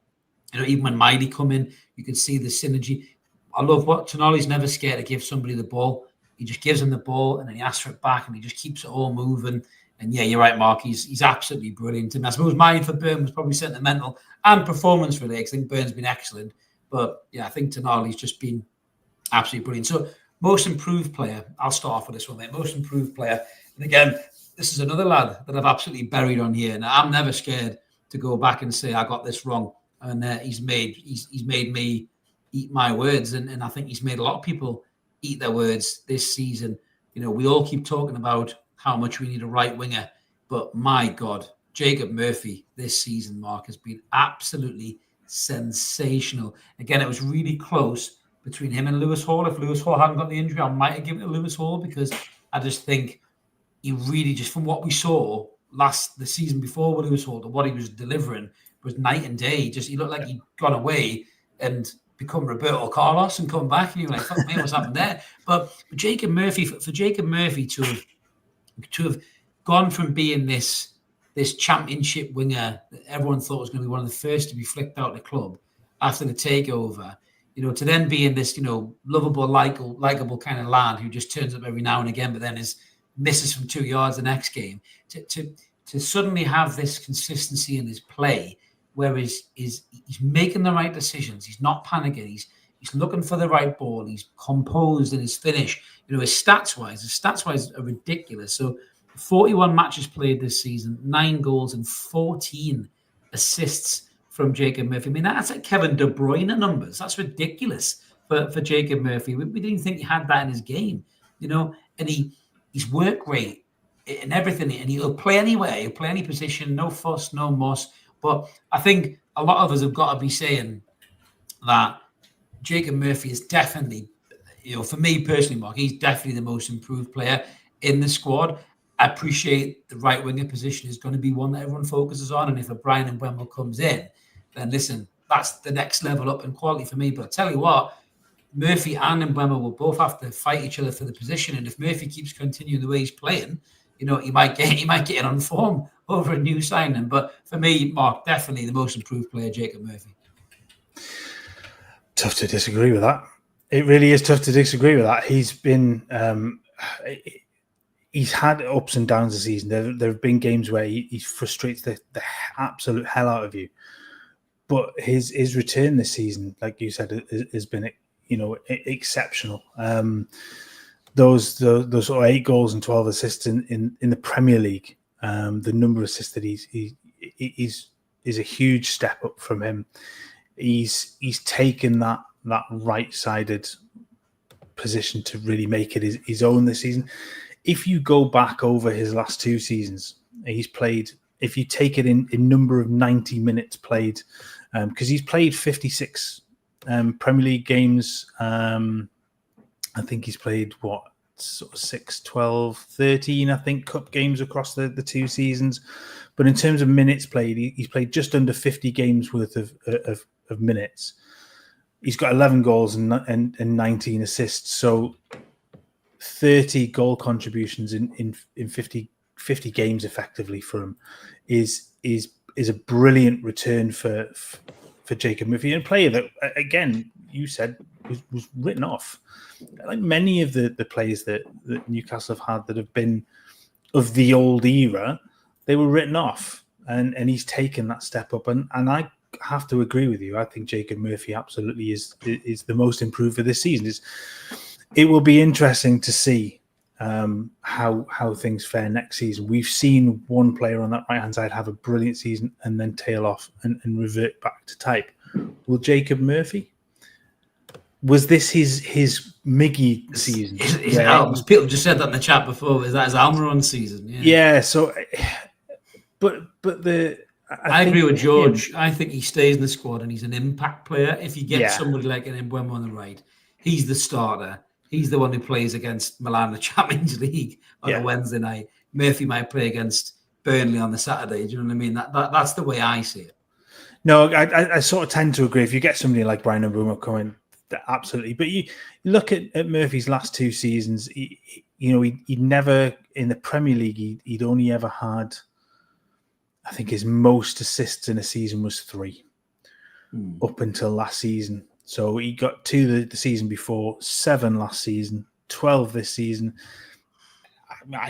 Even when Miley come in, you can see the synergy. I love what Tonali's never scared to give somebody the ball. He just gives him the ball and then he asks for it back and he just keeps it all moving. And yeah, you're right, Mark. He's absolutely brilliant. And I suppose mine for Burn was probably sentimental and performance related. I think Burn's been excellent. But yeah, I think Tonali's just been absolutely brilliant. So most improved player, I'll start off with this one, mate. Most improved player. And again, this is another lad that I've absolutely buried on here. And I'm never scared to go back and say I got this wrong. And he's made me eat my words. And I think he's made a lot of people eat their words this season. We all keep talking about how much we need a right winger. But my God, Jacob Murphy this season, Mark, has been absolutely sensational. Again, it was really close between him and Lewis Hall. If Lewis Hall hadn't got the injury, I might have given it to Lewis Hall, because I just think he really, just from what we saw the season before with Lewis Hall to what he was delivering, was night and day. He looked like he'd gone away and become Roberto Carlos and come back, and you were like, fuck me, what's happened there? But Jacob Murphy, for Jacob Murphy to have gone from being this championship winger that everyone thought was going to be one of the first to be flicked out of the club after the takeover, to then be in this, lovable, likable kind of lad who just turns up every now and again, but then misses from 2 yards the next game, to suddenly have this consistency in his play, where he's making the right decisions. He's not panicking. He's looking for the right ball. He's composed in his finish. His stats wise are ridiculous. So 41 matches played this season, 9 goals and 14 assists from Jacob Murphy. I mean, that's like Kevin De Bruyne numbers. That's ridiculous for Jacob Murphy. We didn't think he had that in his game, and his work rate and everything, and he'll play anywhere, he'll play any position, no fuss, no muss. But I think a lot of us have got to be saying that Jacob Murphy is definitely, for me personally, Mark, he's definitely the most improved player in the squad. I appreciate the right winger position is going to be one that everyone focuses on. And if a Brian Mbeumo comes in, then listen, that's the next level up in quality for me. But I tell you what, Murphy and Mbeumo will both have to fight each other for the position. And if Murphy keeps continuing the way he's playing, he might get it on form over a new signing. But for me, Mark, definitely the most improved player, Jacob Murphy. Tough to disagree with that. It really is tough to disagree with that. He's been, he's had ups and downs this season. There have been games where he frustrates the absolute hell out of you. But his return this season, like you said, has been, exceptional. Those 8 goals and 12 assists in the Premier League The number of assists that he's is a huge step up from him. He's taken that right-sided position to really make it his own this season. If you go back over his last 2 seasons, he's played, if you take it in number of 90 minutes played, because he's played 56 Premier League games. I think he's played, sort of 6, 12, 13, I think, cup games across the 2 seasons. But in terms of minutes played, he's played just under 50 games worth of minutes. He's got 11 goals and 19 assists. So 30 goal contributions in 50 games effectively for him is a brilliant return for Jacob Murphy, and a player that, again, you said was written off. Like many of the players that Newcastle have had that have been of the old era, they were written off, and he's taken that step up. And I have to agree with you. I think Jacob Murphy absolutely is the most improved for this season. It will be interesting to see how things fare next season. We've seen one player on that right-hand side have a brilliant season and then tail off and revert back to type. Will Jacob Murphy? Was this his Miggy season? People just said that in the chat before. Is that his Almiron season? Yeah. So, but I agree with George. I think he stays in the squad and he's an impact player. If you get somebody like an Mbeumo on the right, he's the starter. He's the one who plays against Milan in the Champions League on a Wednesday night. Murphy might play against Burnley on the Saturday. Do you know what I mean? That's the way I see it. No, I sort of tend to agree. If you get somebody like Brian Mbeumo coming, absolutely. But you look at Murphy's last 2 seasons. He'd never in the Premier League. He'd only ever had, I think, his most assists in a season was 3, up until last season. So he got 2 the season before, 7 last season, 12 this season.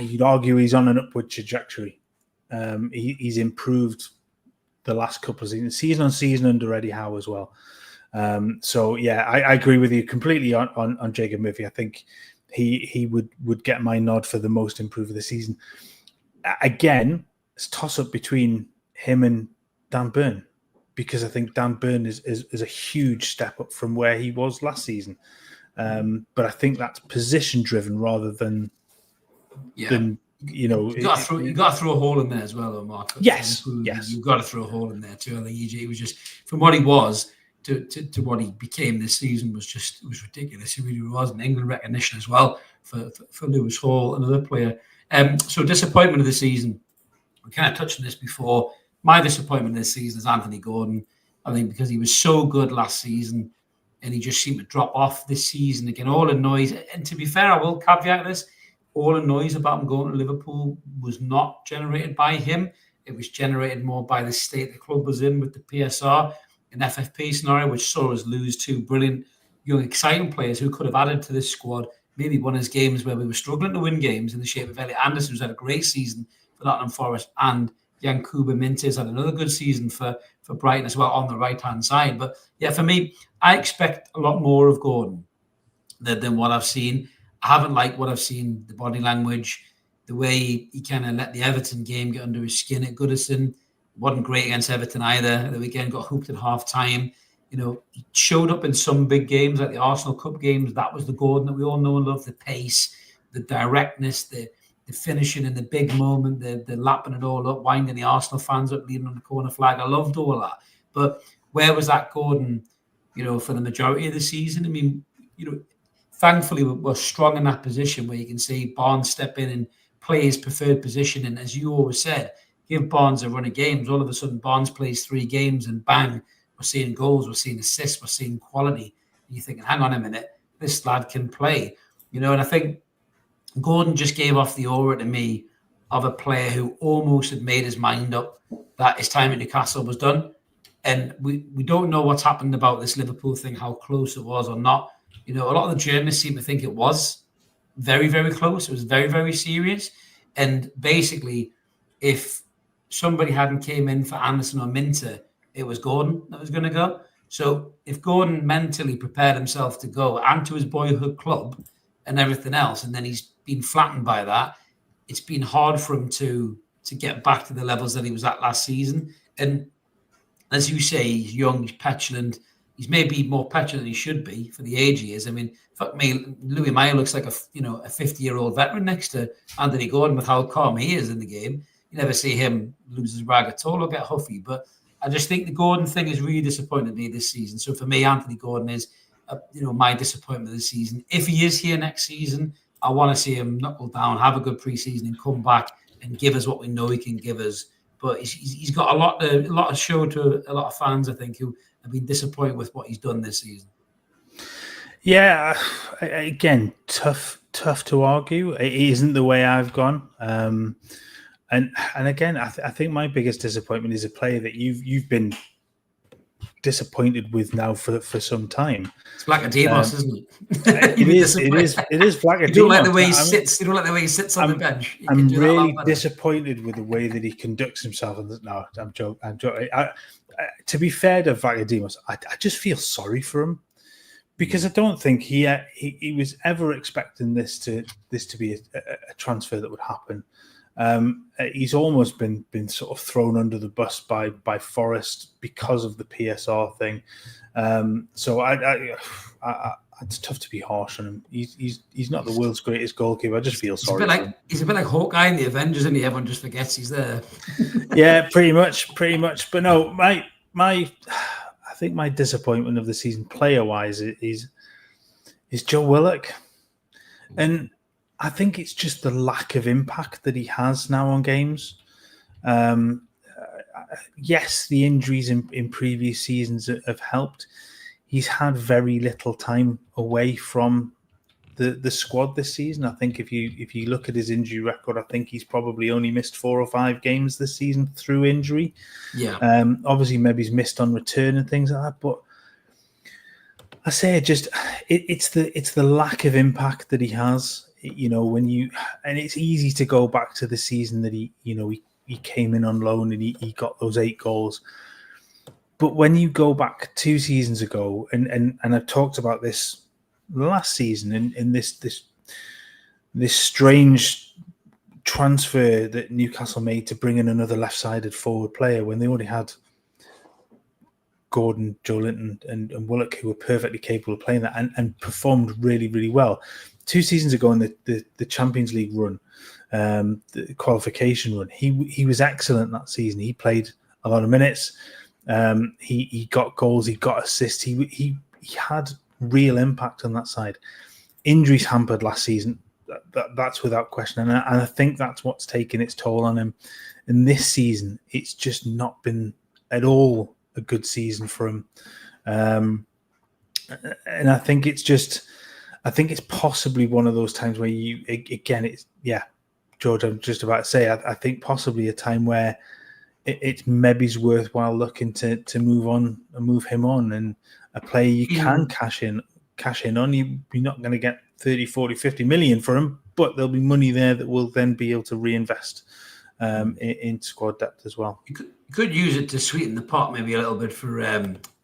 You'd argue he's on an upward trajectory. He's improved the last couple of seasons, season on season under Eddie Howe as well. I agree with you completely on Jacob Murphy. I think he would get my nod for the most improved of the season. Again, it's a toss-up between him and Dan Burn, because I think Dan Burn is a huge step up from where he was last season. But I think that's position-driven rather than you got to throw a hole in there as well, though, Mark. Yes. You've got to throw a hole in there too. I think he was just, from what he was to what he became this season, it was ridiculous. He really was, and England recognition as well for Lewis Hall, another player. So disappointment of the season. We kind of touched on this before. My disappointment this season is Anthony Gordon. I think because he was so good last season and he just seemed to drop off this season. Again, all the noise. And to be fair, I will caveat this. All the noise about him going to Liverpool was not generated by him. It was generated more by the state the club was in with the PSR and FFP scenario, which saw us lose 2 brilliant, young, exciting players who could have added to this squad. Maybe won us games where we were struggling to win games, in the shape of Elliot Anderson, who's had a great season for Nottingham Forest, and Yankuba Mintez had another good season for Brighton as well on the right-hand side. But yeah, for me, I expect a lot more of Gordon than what I've seen. I haven't liked what I've seen, the body language, the way he kind of let the Everton game get under his skin at Goodison. Wasn't great against Everton either. The weekend got hooked at half-time. He showed up in some big games, like the Arsenal Cup games. That was the Gordon that we all know and love, the pace, the directness, the finishing in the big moment, the lapping it all up, winding the Arsenal fans up, leading on the corner flag. I loved all that. But where was that Gordon, for the majority of the season? I mean, thankfully, we're strong in that position where you can see Barnes step in and play his preferred position. And as you always said, give Barnes a run of games. All of a sudden, Barnes plays 3 games and bang, we're seeing goals, we're seeing assists, we're seeing quality. And you're thinking, hang on a minute, this lad can play. And I think Gordon just gave off the aura to me of a player who almost had made his mind up that his time at Newcastle was done. And we don't know what's happened about this Liverpool thing, how close it was or not. A lot of the journalists seem to think it was very, very close. It was very, very serious. And basically, if somebody hadn't came in for Anderson or Minter, it was Gordon that was going to go. So if Gordon mentally prepared himself to go and to his boyhood club and everything else, and then he's been flattened by that, it's been hard for him to to get back to the levels that he was at last season. And as you say, he's young, he's petulant. He's maybe more petulant than he should be for the age he is. I mean, fuck me, Louis Meyer looks like a 50-year-old veteran next to Anthony Gordon with how calm he is in the game. You never see him lose his rag at all or get huffy. But I just think the Gordon thing has really disappointed me this season. So for me, Anthony Gordon is, my disappointment this season. If he is here next season, I want to see him knuckle down, have a good preseason, and come back and give us what we know he can give us. But he's got a lot of show to a lot of fans, I think, who have been disappointed with what he's done this season. Yeah, again, tough to argue. It isn't the way I've gone. And again, I think my biggest disappointment is a player that you've been disappointed with now for some time. It's Vlachodimos, isn't it? It is Vlachodimos. You don't like the way he sits. You don't like the way he sits on the bench. I'm really disappointed with the way that he conducts himself. No, I'm joking. To be fair to Vlachodimos, I just feel sorry for him because I don't think he was ever expecting this to be a transfer that would happen. He's almost been sort of thrown under the bus by Forest because of the PSR thing. So it's tough to be harsh on him. He's not the world's greatest goalkeeper. I just feel sorry. He's a bit like Hawkeye in the Avengers, and everyone just forgets he's there. Yeah, pretty much. But no, I think my disappointment of the season, player wise, is Joe Willock, and I think it's just the lack of impact that he has now on games. Yes, the injuries in previous seasons have helped. He's had very little time away from the squad this season. I think if you look at his injury record, I think he's probably only missed 4 or 5 games this season through injury. Yeah. Obviously, maybe he's missed on return and things like that, but I say it's the lack of impact that he has. And it's easy to go back to the season that he came in on loan and he got those 8 goals. But when you go back 2 seasons ago, and I've talked about this last season in this strange transfer that Newcastle made to bring in another left-sided forward player when they already had Gordon, Joelinton and Willock, who were perfectly capable of playing that and performed really, really well. 2 seasons ago in the Champions League run, the qualification run, he was excellent that season. He played a lot of minutes. He got goals. He got assists. He had real impact on that side. Injuries hampered last season. That's without question. And I think that's what's taken its toll on him. And this season, it's just not been at all a good season for him. And I think it's possibly one of those times where George, I'm just about to say, I think possibly a time where it's maybe worthwhile looking to move on and move him on, and a player you can cash in on. You're not going to get 30, 40, 50 million for him, but there'll be money there that will then be able to reinvest in squad depth as well. You could use it to sweeten the pot maybe a little bit for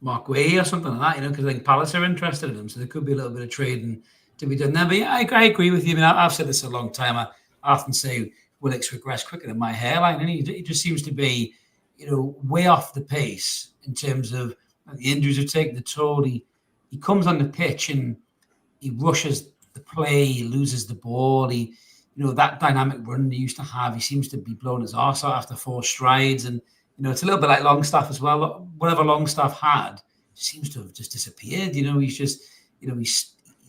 Mark Way or something like that, because I think Palace are interested in him, so there could be a little bit of trading to be done there. But yeah, I agree with you. I mean, I've said this a long time. I often say Willock's regressed quicker than my hairline, and he just seems to be, way off the pace in terms of the injuries have taken the toll. He comes on the pitch and he rushes the play, he loses the ball. That dynamic run he used to have, he seems to be blowing his arse out after 4 strides. And, it's a little bit like Longstaff as well. Whatever Longstaff had seems to have just disappeared. He's just, he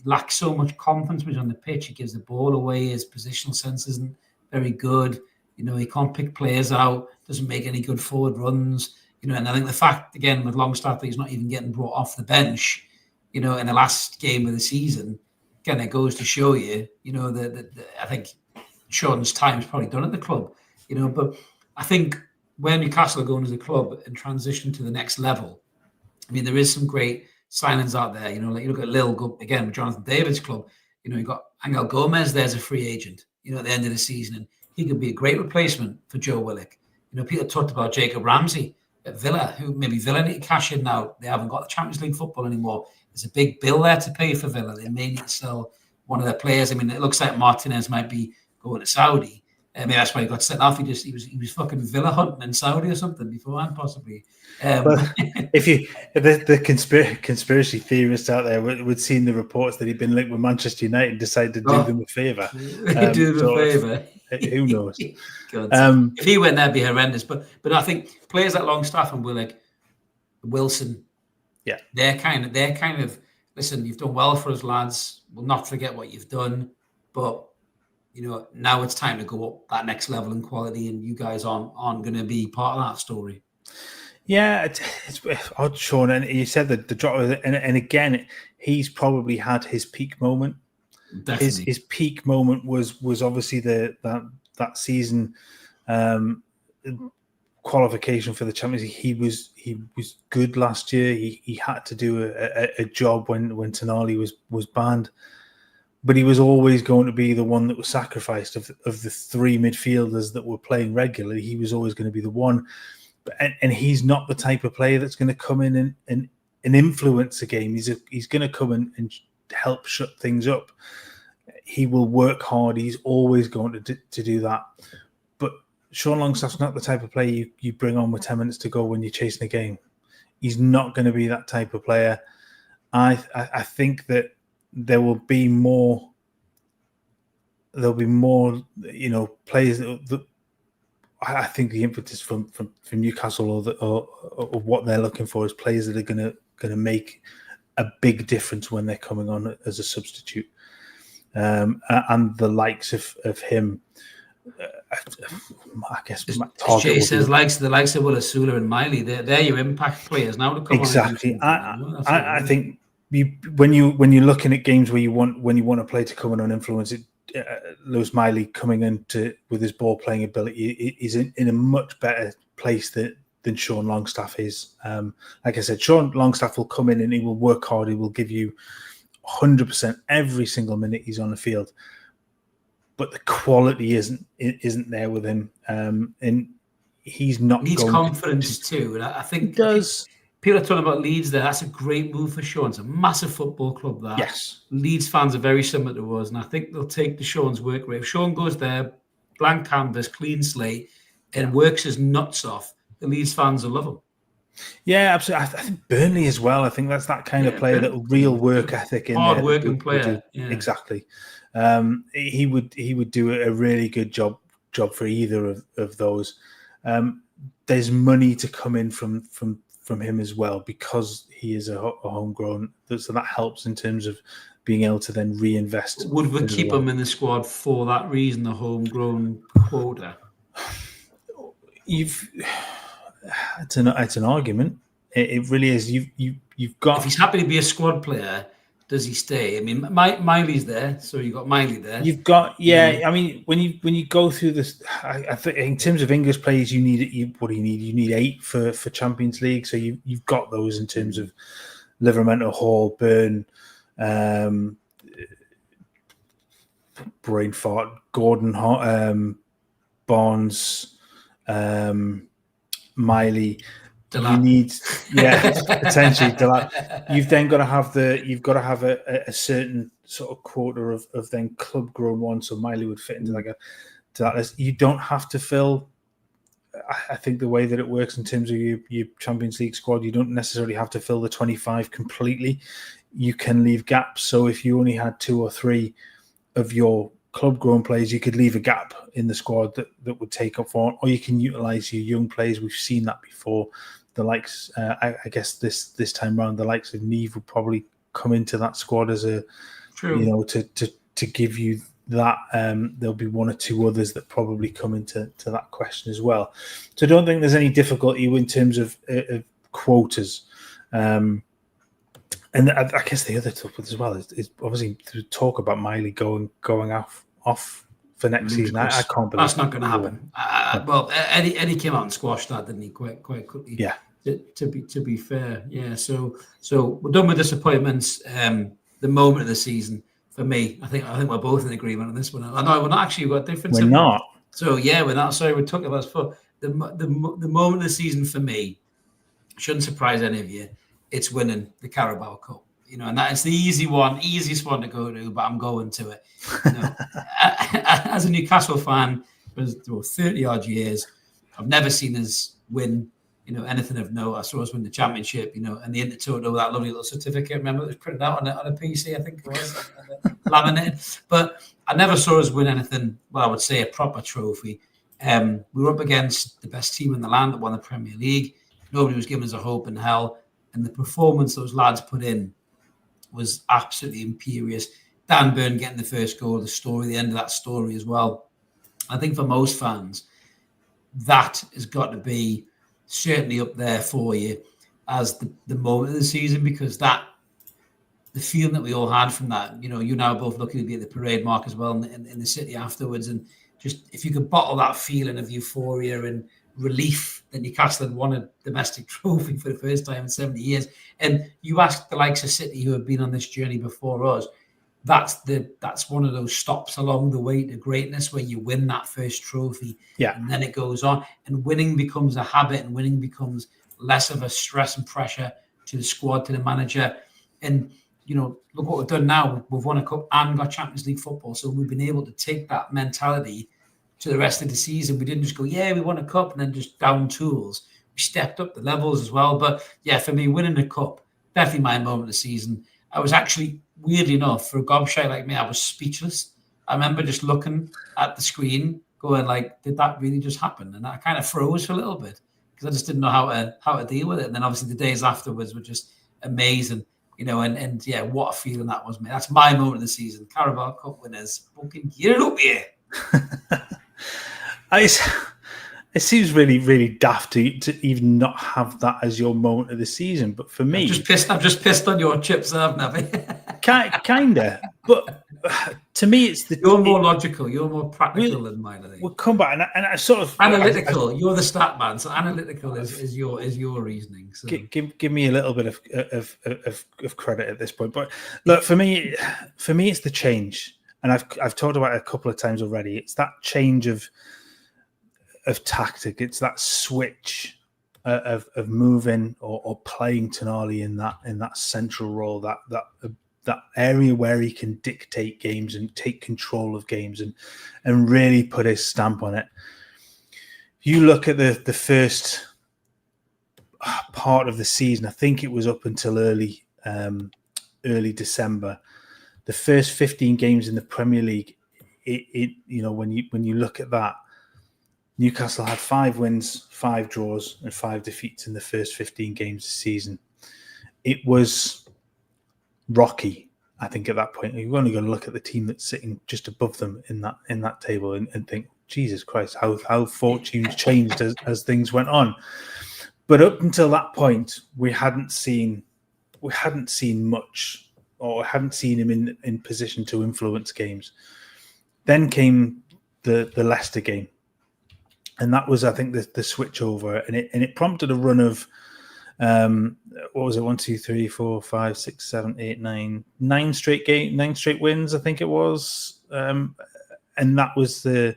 lacks so much confidence when he's on the pitch. He gives the ball away. His positional sense isn't very good. He can't pick players out, doesn't make any good forward runs. And I think the fact, again, with Longstaff, that he's not even getting brought off the bench, in the last game of the season, again, it goes to show you, that I think Sean's time is probably done at the club, but I think when Newcastle are going as a club and transition to the next level, I mean, there is some great signings out there, like you look at Lille, again, with Jonathan David's club, you got Angel Gomez there as a free agent, at the end of the season, and he could be a great replacement for Joe Willock. Peter talked about Jacob Ramsey at Villa, who maybe Villa need to cash in now. They haven't got the Champions League football anymore. There's a big bill there to pay for Villa. They may need to sell one of their players. I mean, it looks like Martinez might be going to Saudi. I mean, that's why he got sent off. He was fucking Villa hunting in Saudi or something beforehand, possibly. Well, if the conspiracy theorists out there would seen the reports that he'd been linked with Manchester United and decided to do them a favour. Do them a favour. Who knows? If he went there, it'd be horrendous. But I think players like Longstaff and Willock, Wilson, yeah, they're kind of listen. You've done well for us, lads. We'll not forget what you've done, but now it's time to go up that next level in quality, and you guys aren't going to be part of that story. Yeah, it's odd, Sean. And you said that the drop, and again, he's probably had his peak moment. Definitely. His peak moment was obviously that season qualification for the Champions League. He was good last year. He had to do a job when Tonali was banned. But he was always going to be the one that was sacrificed of the three midfielders that were playing regularly. He was always going to be the one. And he's not the type of player that's going to come in and influence a game. He's going to come in and help shut things up. He will work hard. He's always going to do that. But Sean Longstaff's not the type of player you bring on with 10 minutes to go when you're chasing a game. He's not going to be that type of player. I think that there will be more. There'll be more, players that I think the impetus from Newcastle or what they're looking for is players that are going to make a big difference when they're coming on as a substitute, and the likes of him. I guess Jay says the likes of Will Asula and Miley. They're your impact players now to come exactly. on. I think. When you're looking at games where you want a player to come in and influence it, Lewis Miley coming in with his ball playing ability is in a much better place than Sean Longstaff is. Like I said, Sean Longstaff will come in and he will work hard. He will give you 100% every single minute he's on the field, but the quality isn't there with him, and he's not. He needs confidence too, and I think he does. People are talking about Leeds there. That's a great move for Sean. It's a massive football club there. Yes. Leeds fans are very similar to us, and I think they'll take to Sean's work rate. If Sean goes there, blank canvas, clean slate, and works his nuts off, the Leeds fans will love him. Yeah, absolutely. I think Burnley as well. I think that's that kind of player, that real work ethic in there. Hard working player. Yeah. Exactly. He would do a really good job for either of those. There's money to come in from him as well, because he is a homegrown, so that helps in terms of being able to then reinvest. Would we keep him in the squad for that reason, the homegrown quota? It's an argument. It really is. You've got. If he's happy to be a squad player, does he stay? I mean, Miley's there, so you've got Miley there. You've got, yeah. I mean, when you go through this, I think in terms of English players, you need what do you need? You need 8 for Champions League. So you've got those in terms of Livermore, Hall, Burn, brain fart, Gordon, Barnes, Miley. Delat. You need, potentially Delat. You've then got to have a certain sort of quota of then club grown ones. So Miley would fit into that list. You don't have to fill. I think the way that it works in terms of your Champions League squad, you don't necessarily have to fill the 25 completely. You can leave gaps. So if you only had 2 or 3 of your club grown players, you could leave a gap in the squad that would take up for, or you can utilize your young players. We've seen that before. The likes, I guess this time round, the likes of Neve will probably come into that squad as a, to give you that. There'll be 1 or 2 others that probably come into that question as well. So I don't think there's any difficulty in terms of quotas. And I guess the other topic as well is obviously to talk about Miley going off for next season. I can't believe that's not going to happen. Well, Eddie came out and squashed that, didn't he? Quite quickly. Yeah. To be fair, yeah. So we're done with disappointments. The moment of the season for me, I think we're both in agreement on this one. I know we're not actually got different. We're not. So yeah, we're not. Sorry, we're talking about for the moment of the season for me. Shouldn't surprise any of you. It's winning the Carabao Cup. And that is the easiest one to go to, but I'm going to it. As a Newcastle fan, goalkeepers through 30-odd years. I've never seen us win, anything of note. I saw us win the championship, and the Intertoto, that lovely little certificate. Remember, it was printed out on a PC, I think it was, laminated. But I never saw us win anything, well, I would say a proper trophy. We were up against the best team in the land that won the Premier League. Nobody was giving us a hope in hell. And the performance those lads put in was absolutely imperious. Dan Burn getting the first goal, the end of that story as well. I think for most fans, that has got to be certainly up there for you as the moment of the season, because the feeling that we all had from that, you now both lucky to be at the parade, Mark, as well, in the city afterwards. And just if you could bottle that feeling of euphoria and relief that Newcastle had won a domestic trophy for the first time in 70 years. And you ask the likes of City who have been on this journey before us, that's one of those stops along the way to greatness where you win that first trophy. Yeah. And then it goes on, and winning becomes a habit, and winning becomes less of a stress and pressure to the squad, to the manager. And look what we've done now. We've won a cup and got Champions League football. So we've been able to take that mentality to the rest of the season. We didn't just go, we won a cup and then just down tools. We stepped up the levels as well. But yeah, for me, winning a cup, definitely my moment of the season. I was actually, weirdly enough, for a gobshite like me, I was speechless. I remember just looking at the screen, going like, did that really just happen? And I kind of froze for a little bit because I just didn't know how to deal with it. And then obviously the days afterwards were just amazing. And yeah, what a feeling that was, mate. That's my moment of the season. Carabao Cup winners, fucking get it up here. It seems really, really daft to even not have that as your moment of the season. But for me, I'm just pissed on your chips, haven't I? Kinda. But to me, it's you're more logical, you're more practical than mine, I think. We'll come back, and I sort of analytical. You're the stat man, so analytical is your reasoning. So. Give me a little bit of credit at this point. But look, for me, it's the change, and I've talked about it a couple of times already. It's that change of tactic. It's that switch of moving or playing Tonali in that central role, that area where he can dictate games and take control of games and really put his stamp on it. You look at the first part of the season, I think it was up until early December. The first 15 games in the Premier League, when you look at that, Newcastle had 5 wins, 5 draws, and 5 defeats in the first 15 games of the season. It was rocky, I think, at that point. You've only got to look at the team that's sitting just above them in that table and think, Jesus Christ, how fortunes changed as things went on. But up until that point, we hadn't seen much, or hadn't seen him in position to influence games. Then came the Leicester game. And that was, I think, the switch over, and it prompted a run of, what was it? 1, 2, 3, 4, 5, 6, 7, 8, 9, 9 straight wins, I think it was, and that was the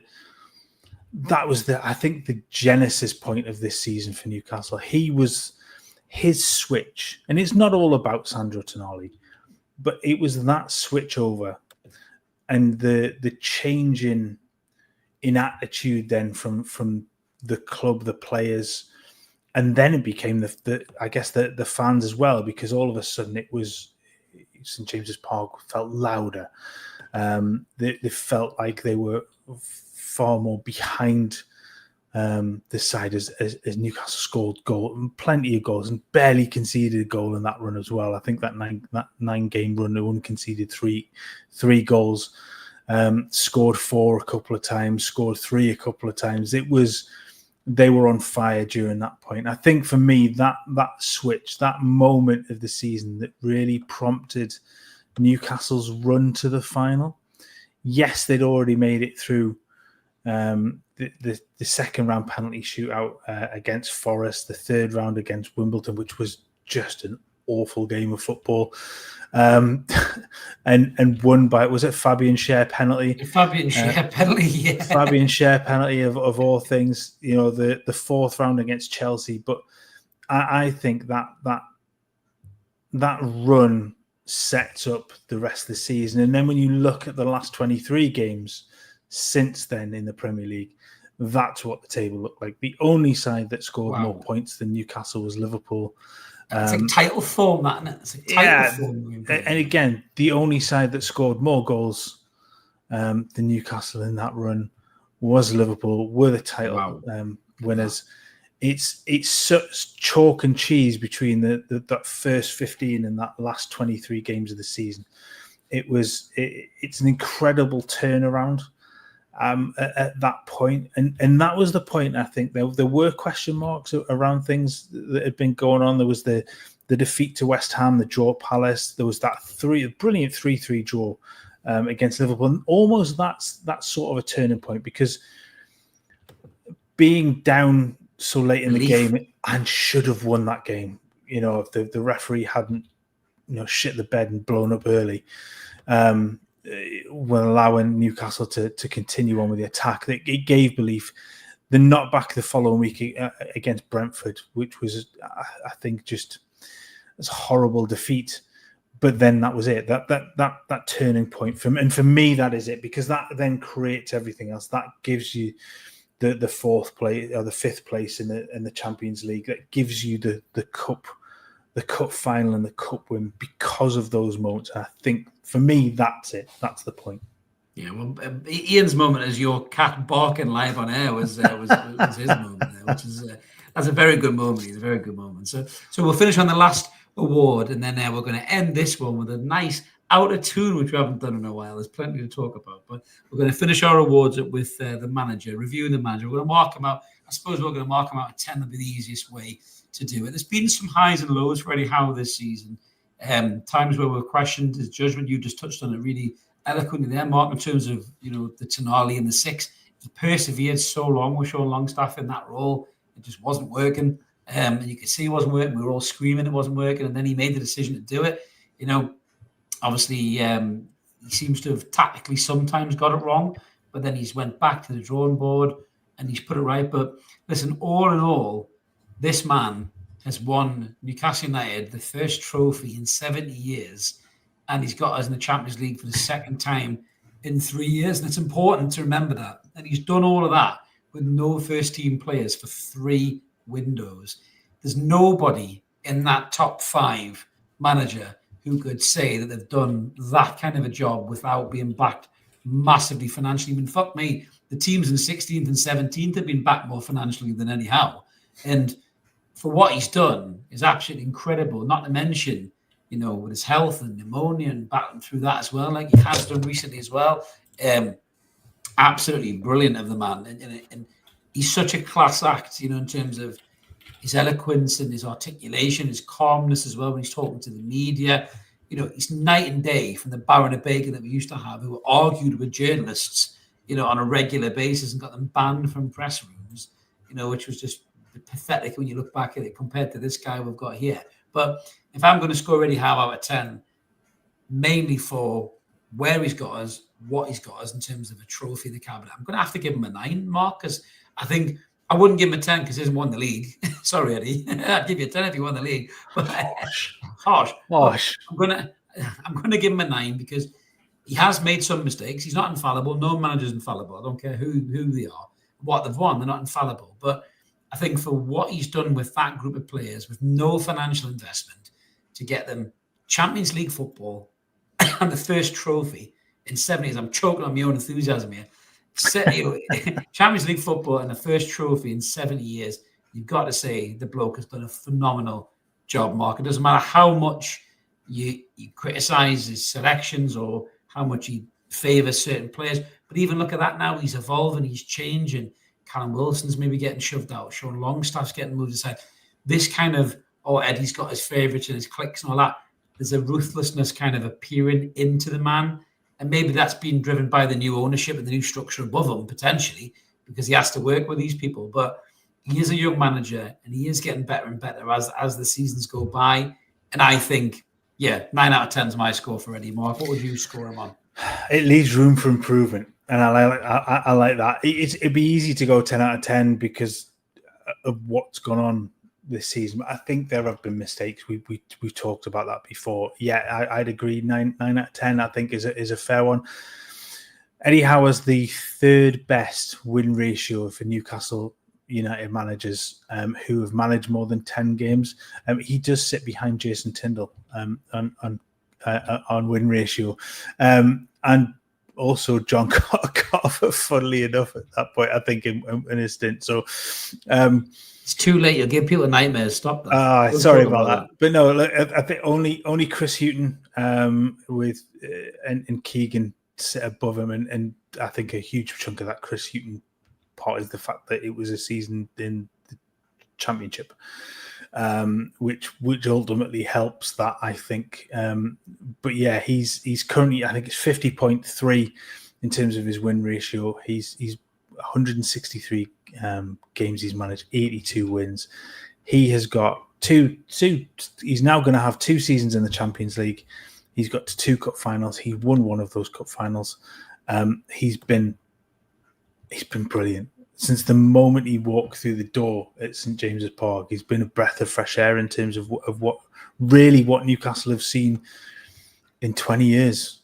I think the genesis point of this season for Newcastle. His switch, and it's not all about Sandro Tonali, but it was that switch over, and the change in attitude then from the club, the players, and then it became the fans as well, because all of a sudden it was St James's Park felt louder. They felt like they were far more behind the side as Newcastle scored plenty of goals and barely conceded a goal in that run as well. I think that nine game run, no one conceded three goals. Scored 4 a couple of times, scored 3 a couple of times. They were on fire during that point. I think for me, that switch, that moment of the season that really prompted Newcastle's run to the final. Yes, they'd already made it through the second round penalty shootout against Forest, the third round against Wimbledon, which was just an awful game of football. And won by, was it Fabian Schär penalty? Fabian Schär penalty, yeah. Fabian Schär penalty of all things, the fourth round against Chelsea. But I think that run sets up the rest of the season. And then when you look at the last 23 games since then in the Premier League, That's what the table looked like. The only side that scored more Wow. points than Newcastle was Liverpool. It's like title form, that, isn't it? It's like title form. And again, the only side that scored more goals than Newcastle in that run was Liverpool, were the title winners. It's such chalk and cheese between that first 15 and that last 23 games of the season. It's an incredible turnaround at that point. And that was the point, I think. There were question marks around things that had been going on. There was the defeat to West Ham, the draw at Palace. There was that brilliant 3-3 draw against Liverpool. And almost that's sort of a turning point, because being down so late in the game and should have won that game, if the referee hadn't shit the bed and blown up early, when allowing Newcastle to continue on with the attack. It gave belief. The knockback the following week against Brentford, which was, I think, just a horrible defeat. But then that was it. That turning point for me, that is it, because that then creates everything else. That gives you the fourth place or the fifth place in the Champions League. That gives you the cup final and the cup win because of those moments. And I think for me, that's it. That's the point. Yeah, well, Ian's moment as your cat barking live on air was his moment there, which is that's a very good moment. It's a very good moment. So we'll finish on the last award, and then we're going to end this one with a nice Out of Toon, which we haven't done in a while. There's plenty to talk about, but we're going to finish our awards with the manager, reviewing the manager. We're going to mark him out. I suppose we're going to mark him out at 10. That'd be the easiest way to do it. There's been some highs and lows for Eddie Howe this season. Times where we've questioned his judgment. You just touched on it really eloquently there, Mark, in terms of the Tonali and the 6. He persevered so long with Sean Longstaff in that role. It just wasn't working. And you could see it wasn't working. We were all screaming it wasn't working. And then he made the decision to do it. Obviously, he seems to have tactically sometimes got it wrong, but then he's went back to the drawing board and he's put it right. But listen, all in all, this man has won Newcastle United the first trophy in 70 years, and he's got us in the Champions League for the second time in 3 years. And it's important to remember that. And he's done all of that with no first-team players for 3 windows. There's nobody in that top 5 manager who could say that they've done that kind of a job without being backed massively financially. I mean, fuck me, the teams in 16th and 17th have been backed more financially than Eddie Howe. And for what he's done is absolutely incredible, not to mention, with his health and pneumonia and battling through that as well, like he has done recently as well. Absolutely brilliant of the man. And he's such a class act, in terms of his eloquence and his articulation, his calmness as well when he's talking to the media. He's night and day from the Baron of Bacon that we used to have, who argued with journalists, on a regular basis and got them banned from press rooms, which was just pathetic when you look back at it compared to this guy we've got here. But if I'm going to score Eddie Howe out of 10, mainly for where he's got us, what he's got us in terms of a trophy in the cabinet, I'm going to have to give him a 9, Mark, because I think I wouldn't give him a 10 because he hasn't won the league. Sorry, Eddie. I'd give you a 10 if he won the league. But harsh. I'm going to give him a 9 because he has made some mistakes. He's not infallible. No manager's infallible. I don't care who they are, what they've won. They're not infallible. But I think for what he's done with that group of players, with no financial investment, to get them Champions League football and the first trophy in 7 years, I'm choking on my own enthusiasm here. Champions League football and the first trophy in 70 years, you've got to say the bloke has done a phenomenal job, Mark. It doesn't matter how much you criticise his selections or how much he favours certain players, but even look at that now, he's evolving, he's changing. Callum Wilson's maybe getting shoved out. Sean Longstaff's getting moved aside. This kind of, Eddie's got his favourites and his clicks and all that. There's a ruthlessness kind of appearing into the man. And maybe that's been driven by the new ownership and the new structure above him, potentially, because he has to work with these people. But he is a young manager and he is getting better and better as the seasons go by. And I think, 9 out of 10 is my score for Eddie. Mark, what would you score him on? It leaves room for improvement. And I like that. It'd be easy to go 10 out of 10 because of what's gone on this season. I think there have been mistakes. We've talked about that before. Yeah, I'd agree. 9 out of 10, I think, is a fair one. Eddie Howe has the third best win ratio for Newcastle United managers who have managed more than 10 games. He does sit behind Jason Tindall on win ratio. And also John Carver, funnily enough, at that point, I think, in his stint. So it's too late. You'll give people nightmares. Stop that. Sorry about that. But no, look, I think only Chris Hughton and Keegan sit above him, and I think a huge chunk of that Chris Hughton part is the fact that it was a season in the Championship, which ultimately helps that, I think. But yeah, he's currently, I think it's 50.3 in terms of his win ratio. He's 163 games he's managed, 82 wins. He has got two. He's now going to have 2 seasons in the Champions League. He's got to 2 cup finals. He won one of those cup finals. He's been brilliant since the moment he walked through the door at St James's Park. He's been a breath of fresh air in terms of what Newcastle have seen in 20 years.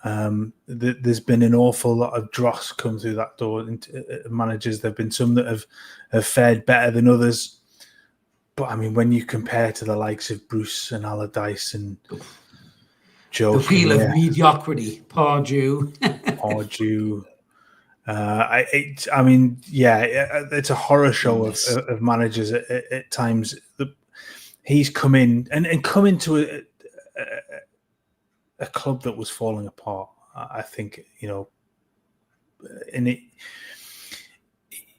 There's been an awful lot of dross come through that door into managers. There've been some that have fared better than others, but I mean, when you compare to the likes of Bruce and Allardyce and Joe, the wheel of mediocrity, Pardew. I mean, it's a horror show of managers at times. He's come in and come into a club that was falling apart. I think, and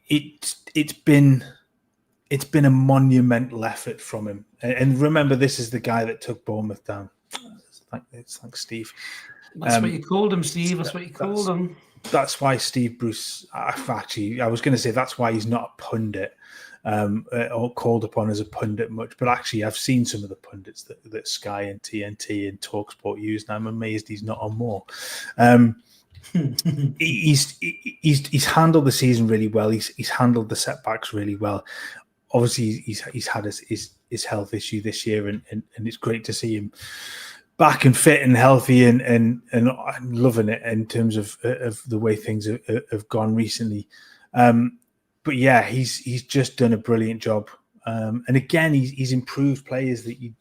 it's been a monumental effort from him. And remember, this is the guy that took Bournemouth down. Thanks, Steve. That's what you called him, Steve. That's what you called him. That's why Steve Bruce. I was going to say that's why he's not a pundit or called upon as a pundit much. But actually, I've seen some of the pundits that Sky and TNT and TalkSport use, and I'm amazed he's not on more. He's handled the season really well. He's handled the setbacks really well. Obviously, he's had his health issue this year, and it's great to see him back and fit and healthy and loving it in terms of the way things have gone recently. But yeah, he's just done a brilliant job. And again, he's improved players that you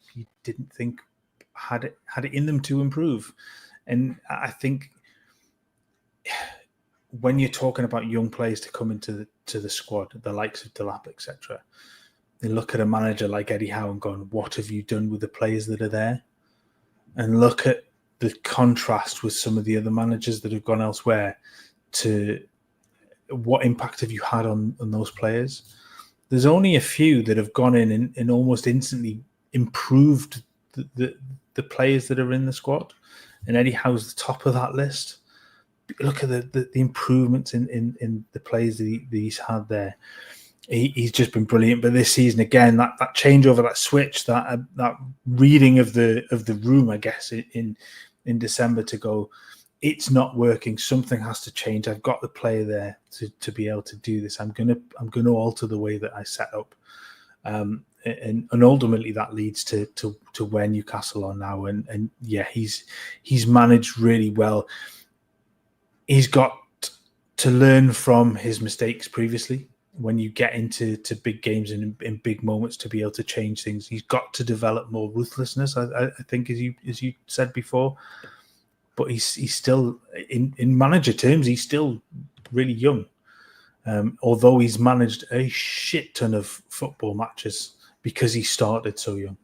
didn't think had it in them to improve. And I think when you're talking about young players to come into the squad, the likes of Delap, etc., they look at a manager like Eddie Howe and gone, "What have you done with the players that are there?" And look at the contrast with some of the other managers that have gone elsewhere to what impact have you had on those players. There's only a few that have gone in and almost instantly improved the players that are in the squad. And Eddie Howe's the top of that list. Look at the improvements in the players that he's had there. He's just been brilliant. But this season, again, that changeover, that switch, that reading of the room, I guess, in December to go, it's not working. Something has to change. I've got the player there to be able to do this. I'm gonna alter the way that I set up, and ultimately that leads to where Newcastle are now. And yeah, he's managed really well. He's got to learn from his mistakes previously. When you get into big games and in big moments to be able to change things, he's got to develop more ruthlessness. I think, as you said before, but he's still in manager terms, he's still really young. Although he's managed a shit ton of football matches because he started so young.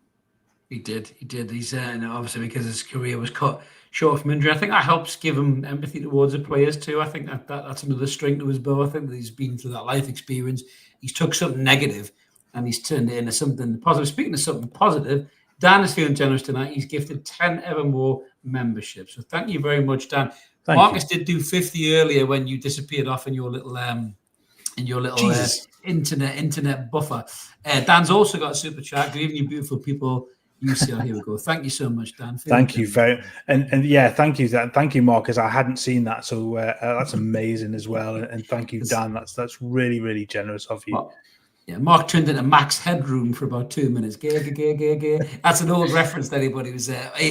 He did. He's obviously because his career was cut short from injury. I think that helps give him empathy towards the players too. I think that's another string to his bow. I think that he's been through that life experience. He's took something negative and he's turned it into something positive. Speaking of something positive, Dan is feeling generous tonight. He's gifted 10 Evermore memberships. So thank you very much, Dan. Marcus did do 50 earlier when you disappeared off in your little internet buffer. Dan's also got a super chat. Good evening, you beautiful people. UCL, here we go. Thank you so much, Dan. Thank you very and yeah, thank you, Dan. Thank you, Marcus. I hadn't seen that, so that's amazing as well. And thank you, Dan. That's really, really generous of you. Yeah, Mark turned into Max Headroom for about 2 minutes. Gay. That's an old reference to anybody who's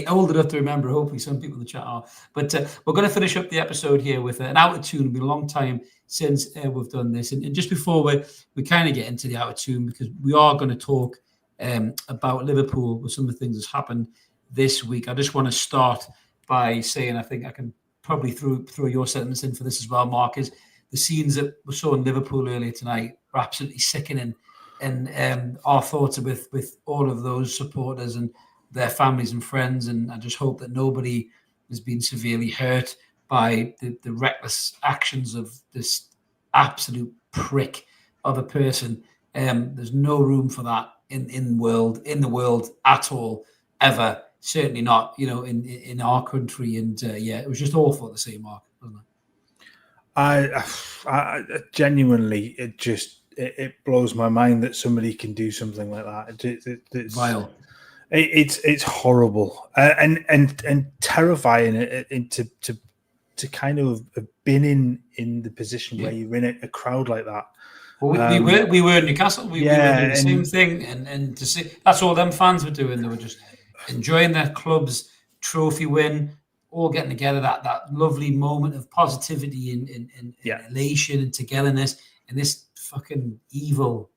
old enough to remember. Hopefully, some people in the chat are. But we're going to finish up the episode here with an Out of Tune. It's been a long time since we've done this. And just before we kind of get into the Out of Tune, because we are going to talk about Liverpool with some of the things that's happened this week, I just want to start by saying I think I can probably throw your sentence in for this as well, Mark, is the scenes that we saw in Liverpool earlier tonight were absolutely sickening. And our thoughts are with all of those supporters and their families and friends. And I just hope that nobody has been severely hurt by the reckless actions of this absolute prick of a person. There's no room for that in the world at all, ever. Certainly not, in our country. And it was just awful to see, Mark, wasn't it? I genuinely, it blows my mind that somebody can do something like that. It's vile. It's horrible and terrifying. To kind of have been in the position where you're in a crowd like that. Well, we were in Newcastle. We were doing the same thing, and to see that's all them fans were doing. They were just enjoying their club's trophy win, all getting together, that lovely moment of positivity and elation and togetherness. And this fucking evil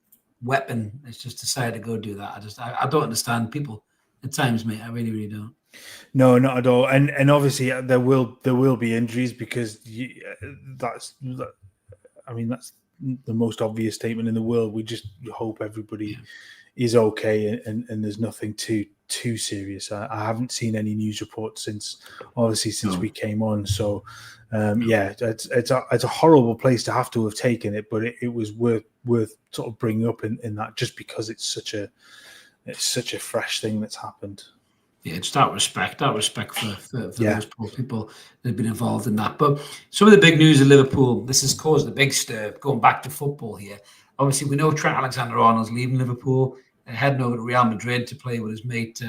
weapon has just decided to go do that. I don't understand people at times, mate. I really, really don't. No, not at all. And obviously there will be injuries because that's the most obvious statement in the world. We just hope everybody is okay and there's nothing too serious. I haven't seen any news reports since we came on. So it's a horrible place to have taken it, but it was worth sort of bringing up in that, just because it's such a fresh thing that's happened. Yeah, it's that respect for those poor people that have been involved in that. But some of the big news of Liverpool, this has caused a big stir, going back to football here. Obviously, we know Trent Alexander-Arnold's leaving Liverpool, heading over to Real Madrid to play with his mate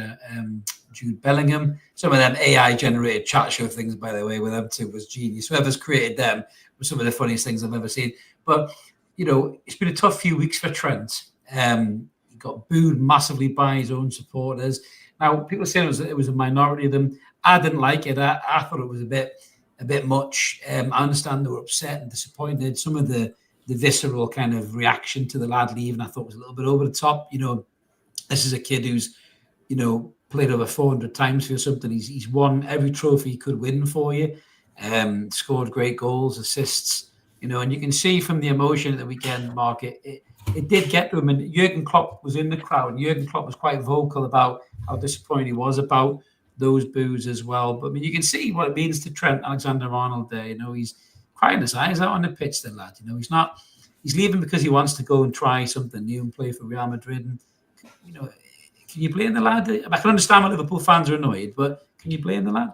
Jude Bellingham. Some of them AI-generated chat show things, by the way, with them too was genius. Whoever's created them were some of the funniest things I've ever seen. But, it's been a tough few weeks for Trent. He got booed massively by his own supporters. Now, people saying it was a minority of them. I didn't like it. I thought it was a bit much. I understand they were upset and disappointed. Some of the visceral kind of reaction to the lad leaving, I thought was a little bit over the top. This is a kid who's, played over 400 times for you or something. He's won every trophy he could win for you. Scored great goals, assists. And you can see from the emotion at the weekend, Mark, it did get to him. And Jurgen Klopp was in the crowd. And Jurgen Klopp was quite vocal about how disappointed he was about those boos as well. But I mean, you can see what it means to Trent Alexander-Arnold there. He's crying his eyes out on the pitch, the lad. He's leaving because he wants to go and try something new and play for Real Madrid. And, can you blame the lad? I can understand why Liverpool fans are annoyed, but can you blame the lad?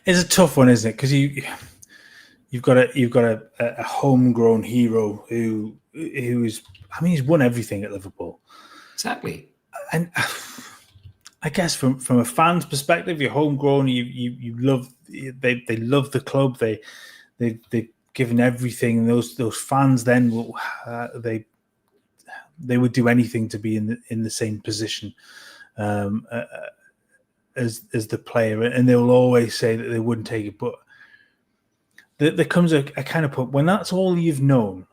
It's a tough one, isn't it? Because you've got a homegrown hero who is, he's won everything at Liverpool. Exactly. And I guess from a fan's perspective, you're homegrown. You love they love the club. They've given everything. And those fans then will they would do anything to be in the same position as the player, and they will always say that they wouldn't take it. But there comes a kind of point when that's all you've known.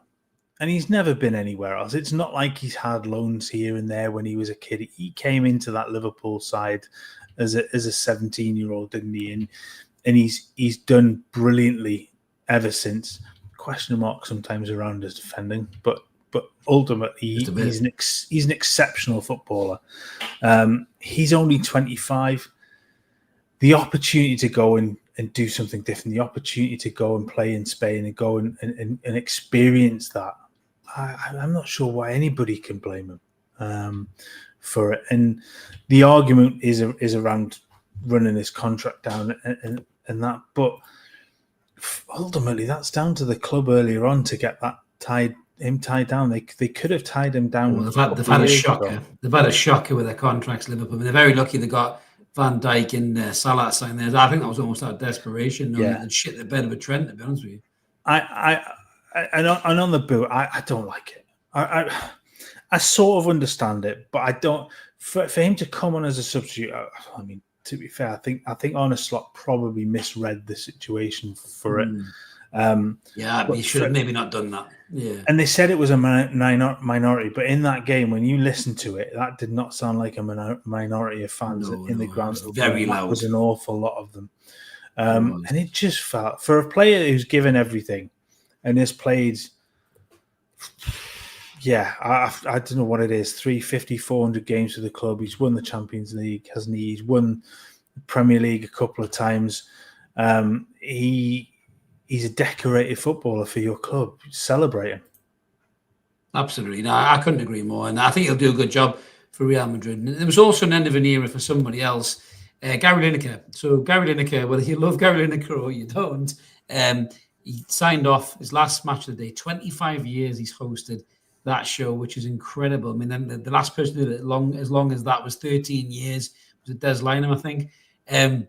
And he's never been anywhere else. It's not like he's had loans here and there when he was a kid. He came into that Liverpool side as a 17-year-old, didn't he? And he's done brilliantly ever since. Question mark sometimes around his defending, but ultimately he's an exceptional footballer. He's only 25. The opportunity to go and do something different, the opportunity to go and play in Spain and go and experience that. I'm not sure why anybody can blame him for it. And the argument is around running his contract down and that. But ultimately, that's down to the club earlier on to get that tied down. They could have tied him down. Well, they've had a shocker. They've had a shocker with their contracts, Liverpool. They're very lucky they got Van Dijk and Salah signed there. I think that was almost out of desperation. And shit the bed of a Trent, to be honest with you. And on the boot, I don't like it. I sort of understand it, but I don't. For him to come on as a substitute, I mean, to be fair, I think Arne Slot probably misread the situation for it. He should have maybe not done that. Yeah, and they said it was a minority, but in that game, when you listen to it, that did not sound like a minority of fans in the ground. It was very loud. It was an awful lot of them, and it just felt for a player who's given everything and has played. Yeah, I don't know what it is, 350, 400 games for the club. He's won the Champions League, hasn't he? He's won the Premier League a couple of times. He's a decorated footballer for your club. Celebrate him. Absolutely. No, I couldn't agree more. And I think he'll do a good job for Real Madrid. And there was also an end of an era for somebody else, Gary Lineker. So Gary Lineker, whether you love Gary Lineker or you don't, he signed off his last match of the day. 25 years he's hosted that show, which is incredible. I mean, then the last person who did it as long as that was 13 years. Was it Des Lynam, I think? And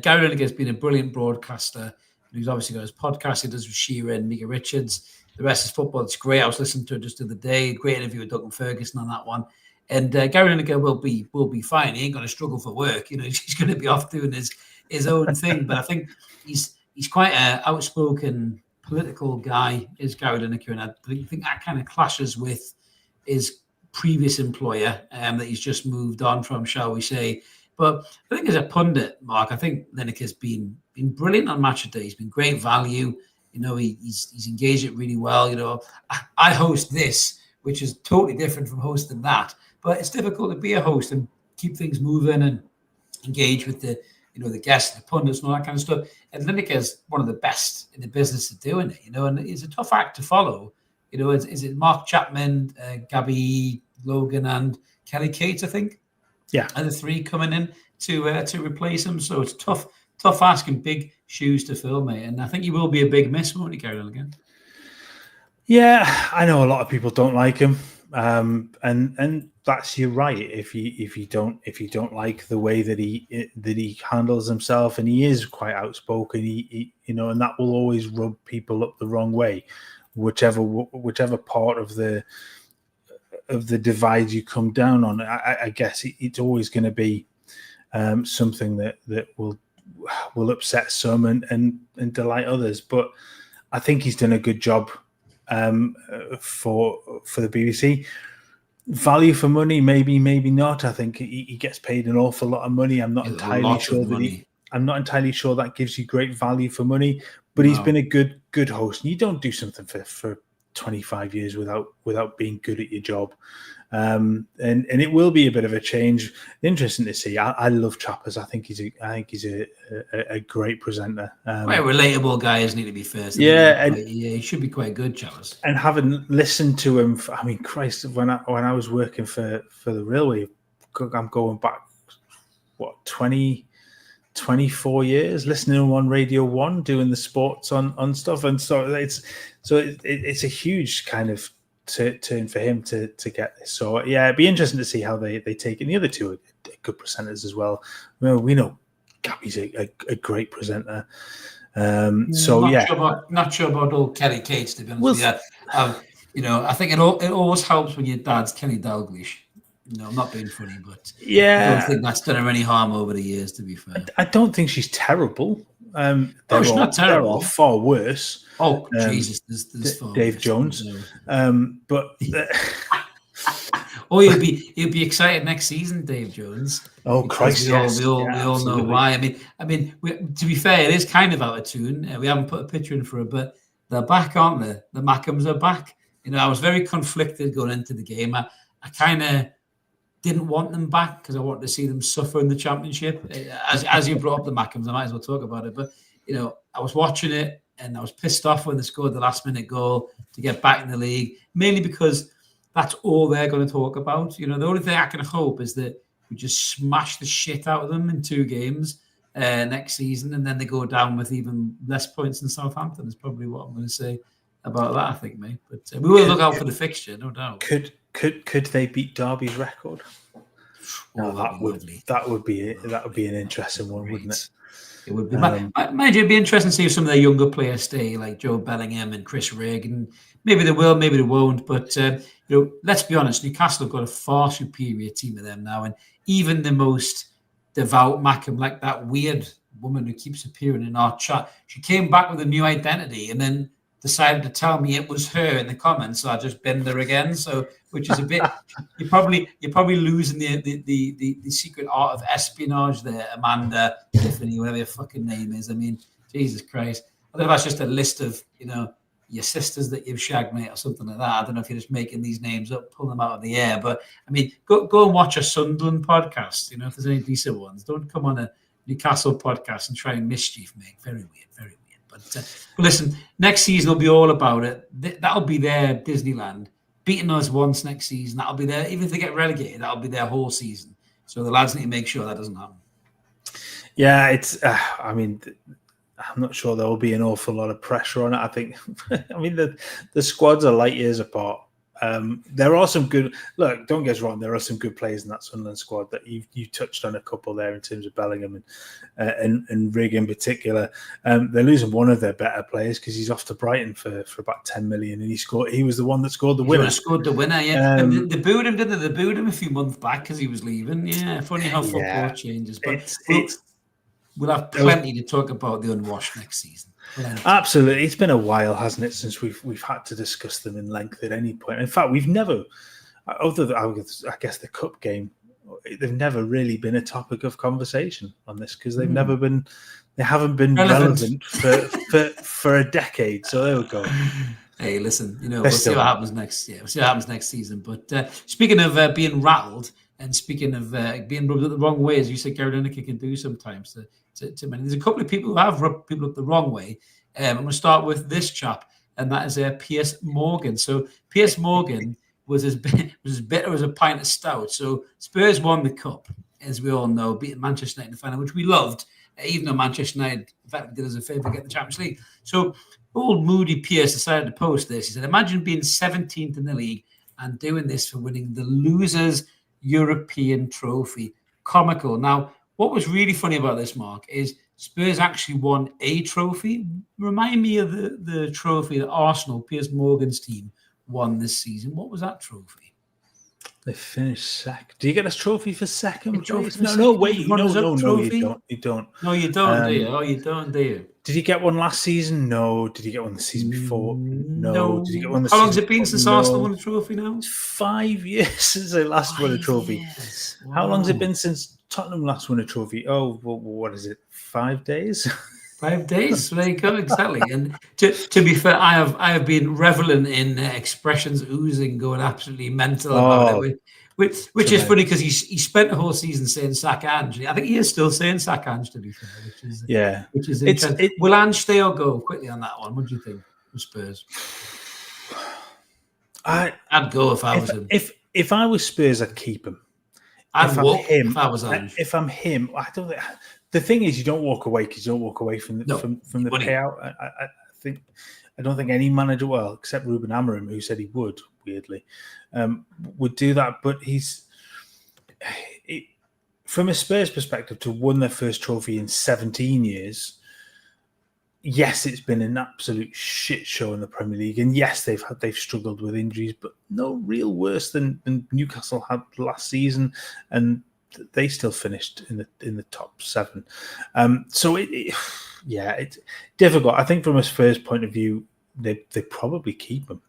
Gary Lineker has been a brilliant broadcaster. He's obviously got his podcast he does with Shearer and Mika Richards. The rest is football. It's great. I was listening to it just the other day. Great interview with Duncan Ferguson on that one. And Gary Lineker will be fine. He ain't going to struggle for work. He's going to be off doing his own thing. But I think he's quite an outspoken political guy, is Gary Lineker, and I think that kind of clashes with his previous employer that he's just moved on from, shall we say. But I think as a pundit, Mark, I think Lineker's been brilliant on match of day. He's been great value. He's engaged it really well. I host this, which is totally different from hosting that. But it's difficult to be a host and keep things moving and engage with the guests, the pundits, and all that kind of stuff. And Lineker's one of the best in the business of doing it. And it's a tough act to follow. Is it Mark Chapman, Gabby Logan, and Kelly Cates, I think? Yeah, and the three coming in to replace him. So it's tough ask and big shoes to fill, mate. And I think he will be a big miss, won't he, Gary Lineker? Yeah, I know a lot of people don't like him, and that's you're right. If you don't like the way that he handles himself, and he is quite outspoken, he and that will always rub people up the wrong way, whichever part of the divide you come down on. I guess it's always going to be something that will upset some and delight others. But I think he's done a good job for the BBC. Value for money, maybe not. I think he gets paid an awful lot of money. I'm not entirely sure that gives you great value for money. But he's been a good host. And you don't do something for 25 years without being good at your job, and it will be a bit of a change. Interesting to see. I love Chappers. I think he's a great presenter. Quite a relatable guy, isn't he? To be fair, he should be quite good, Chappers. And having listened to him, I mean, Christ, when I was working for the railway, I'm going back 24 years listening to him on Radio 1 doing the sports on stuff, and so it's a huge kind of turn for him to get this. So yeah, it'd be interesting to see how they take it. And the other two are good presenters as well. We know Gabby's a great presenter. Not sure about old Kelly Cates, to be honest with you. I think it always helps when your dad's Kenny Dalglish. I'm not being funny, but I don't think that's done her any harm over the years, to be fair. I don't think she's terrible. She's not terrible. There are far worse. Oh, Jesus, there's far Dave worse. Jones. But he'll be excited next season, Dave Jones. Oh, Christ, we all know why. I mean, to be fair, it is kind of out of tune. We haven't put a picture in for it, but they're back, aren't they? The Mackhams are back. I was very conflicted going into the game. I kind of didn't want them back because I wanted to see them suffer in the Championship. As you brought up the Mackhams, I might as well talk about it. But, I was watching it and I was pissed off when they scored the last-minute goal to get back in the league, mainly because that's all they're going to talk about. The only thing I can hope is that we just smash the shit out of them in 2 games next season, and then they go down with even less points than Southampton is probably what I'm going to say about that, I think, mate. But we will look out for the fixture, no doubt. Could they beat Derby's record? That would be an interesting one, wouldn't it? It would be. Mind you, it'd be interesting to see if some of their younger players stay, like Joe Bellingham and Chris Regan. Maybe they will, maybe they won't. But let's be honest, Newcastle have got a far superior team of them now, and even the most devout Mackham, like that weird woman who keeps appearing in our chat, she came back with a new identity and then decided to tell me it was her in the comments. So I just binned her again. So, which is a bit. You're probably losing the secret art of espionage there, Amanda Tiffany, whatever your fucking name is. I mean, Jesus Christ. I don't know if that's just a list of your sisters that you've shagged, mate, or something like that. I don't know if you're just making these names up, pulling them out of the air. But I mean, go and watch a Sunderland podcast. If there's any decent ones, don't come on a Newcastle podcast and try and mischief, mate. Very weird, very weird. But listen, next season will be all about it. That'll be their Disneyland. Beating us once next season, that'll be there. Even if they get relegated, that'll be their whole season. So the lads need to make sure that doesn't happen. Yeah, it's. I mean, I'm not sure there will be an awful lot of pressure on it. I think. I mean, the squads are light years apart. There are some good. Look, don't get us wrong. There are some good players in that Sunderland squad that you touched on a couple there in terms of Bellingham and Rig in particular. They're losing one of their better players because he's off to Brighton for about 10 million, and he was the one that scored the winner. Scored the winner, yeah. And they booed him, didn't they? They booed him a few months back because he was leaving. Yeah, funny how football changes. But we'll have plenty to talk about the unwashed next season. Absolutely, it's been a while, hasn't it, since we've had to discuss them in length at any point. In fact, we've never, other than I guess the cup game, they've never really been a topic of conversation on this because they haven't been relevant for a decade. So there we go. Hey, listen, we'll see what happens next year. We'll see what happens next season. But speaking of being rattled and speaking of being rubbed the wrong way, as you said, Gary Lineker can do sometimes. There's a couple of people who have rubbed people up the wrong way. I'm going to start with this chap, and that is Piers Morgan. So Piers Morgan was as bitter as a pint of stout. So Spurs won the cup, as we all know, beating Manchester United in the final, which we loved, even though Manchester United, in fact, did us a favour get the Champions League. So old moody Piers decided to post this. He said, imagine being 17th in the league and doing this for winning the Losers European Trophy. Comical. Now, what was really funny about this, Mark, is Spurs actually won a trophy. Remind me of the trophy that Arsenal, Piers Morgan's team, won this season. What was that trophy? They finished second. Do you get a trophy for second? No, wait. You don't. You don't. No, you don't, do you? Oh, you don't, do you? Did you get one last season? No. Did you get one the season before? No. Did you get one How long has it been since Arsenal won a trophy now? It's 5 years since they last won a trophy. Wow. How long has it been since Tottenham last won a trophy? Oh, well, what is it? 5 days? 5 days. There you go, exactly. And to be fair, I have been reveling in expressions oozing, going absolutely mental about it. Which is funny because he spent the whole season saying sack Ange. I think he is still saying sack Ange, to be fair. Which is interesting. Will Ange stay or go? Quickly on that one. What do you think for Spurs? I'd go if I was him. If I was Spurs, I'd keep him. I'd walk if I was Ange. If I'm him, I don't think. The thing is, you don't walk away because you don't walk away from the payout. I don't think any manager, well, except Ruben Amorim, who said he would, weirdly, would do that. But from a Spurs perspective, to win their first trophy in 17 years, yes, it's been an absolute shit show in the Premier League, and yes, they've struggled with injuries, but no real worse than Newcastle had last season, and they still finished in the top 7. So it's difficult. I think from a Spurs point of view, they probably keep him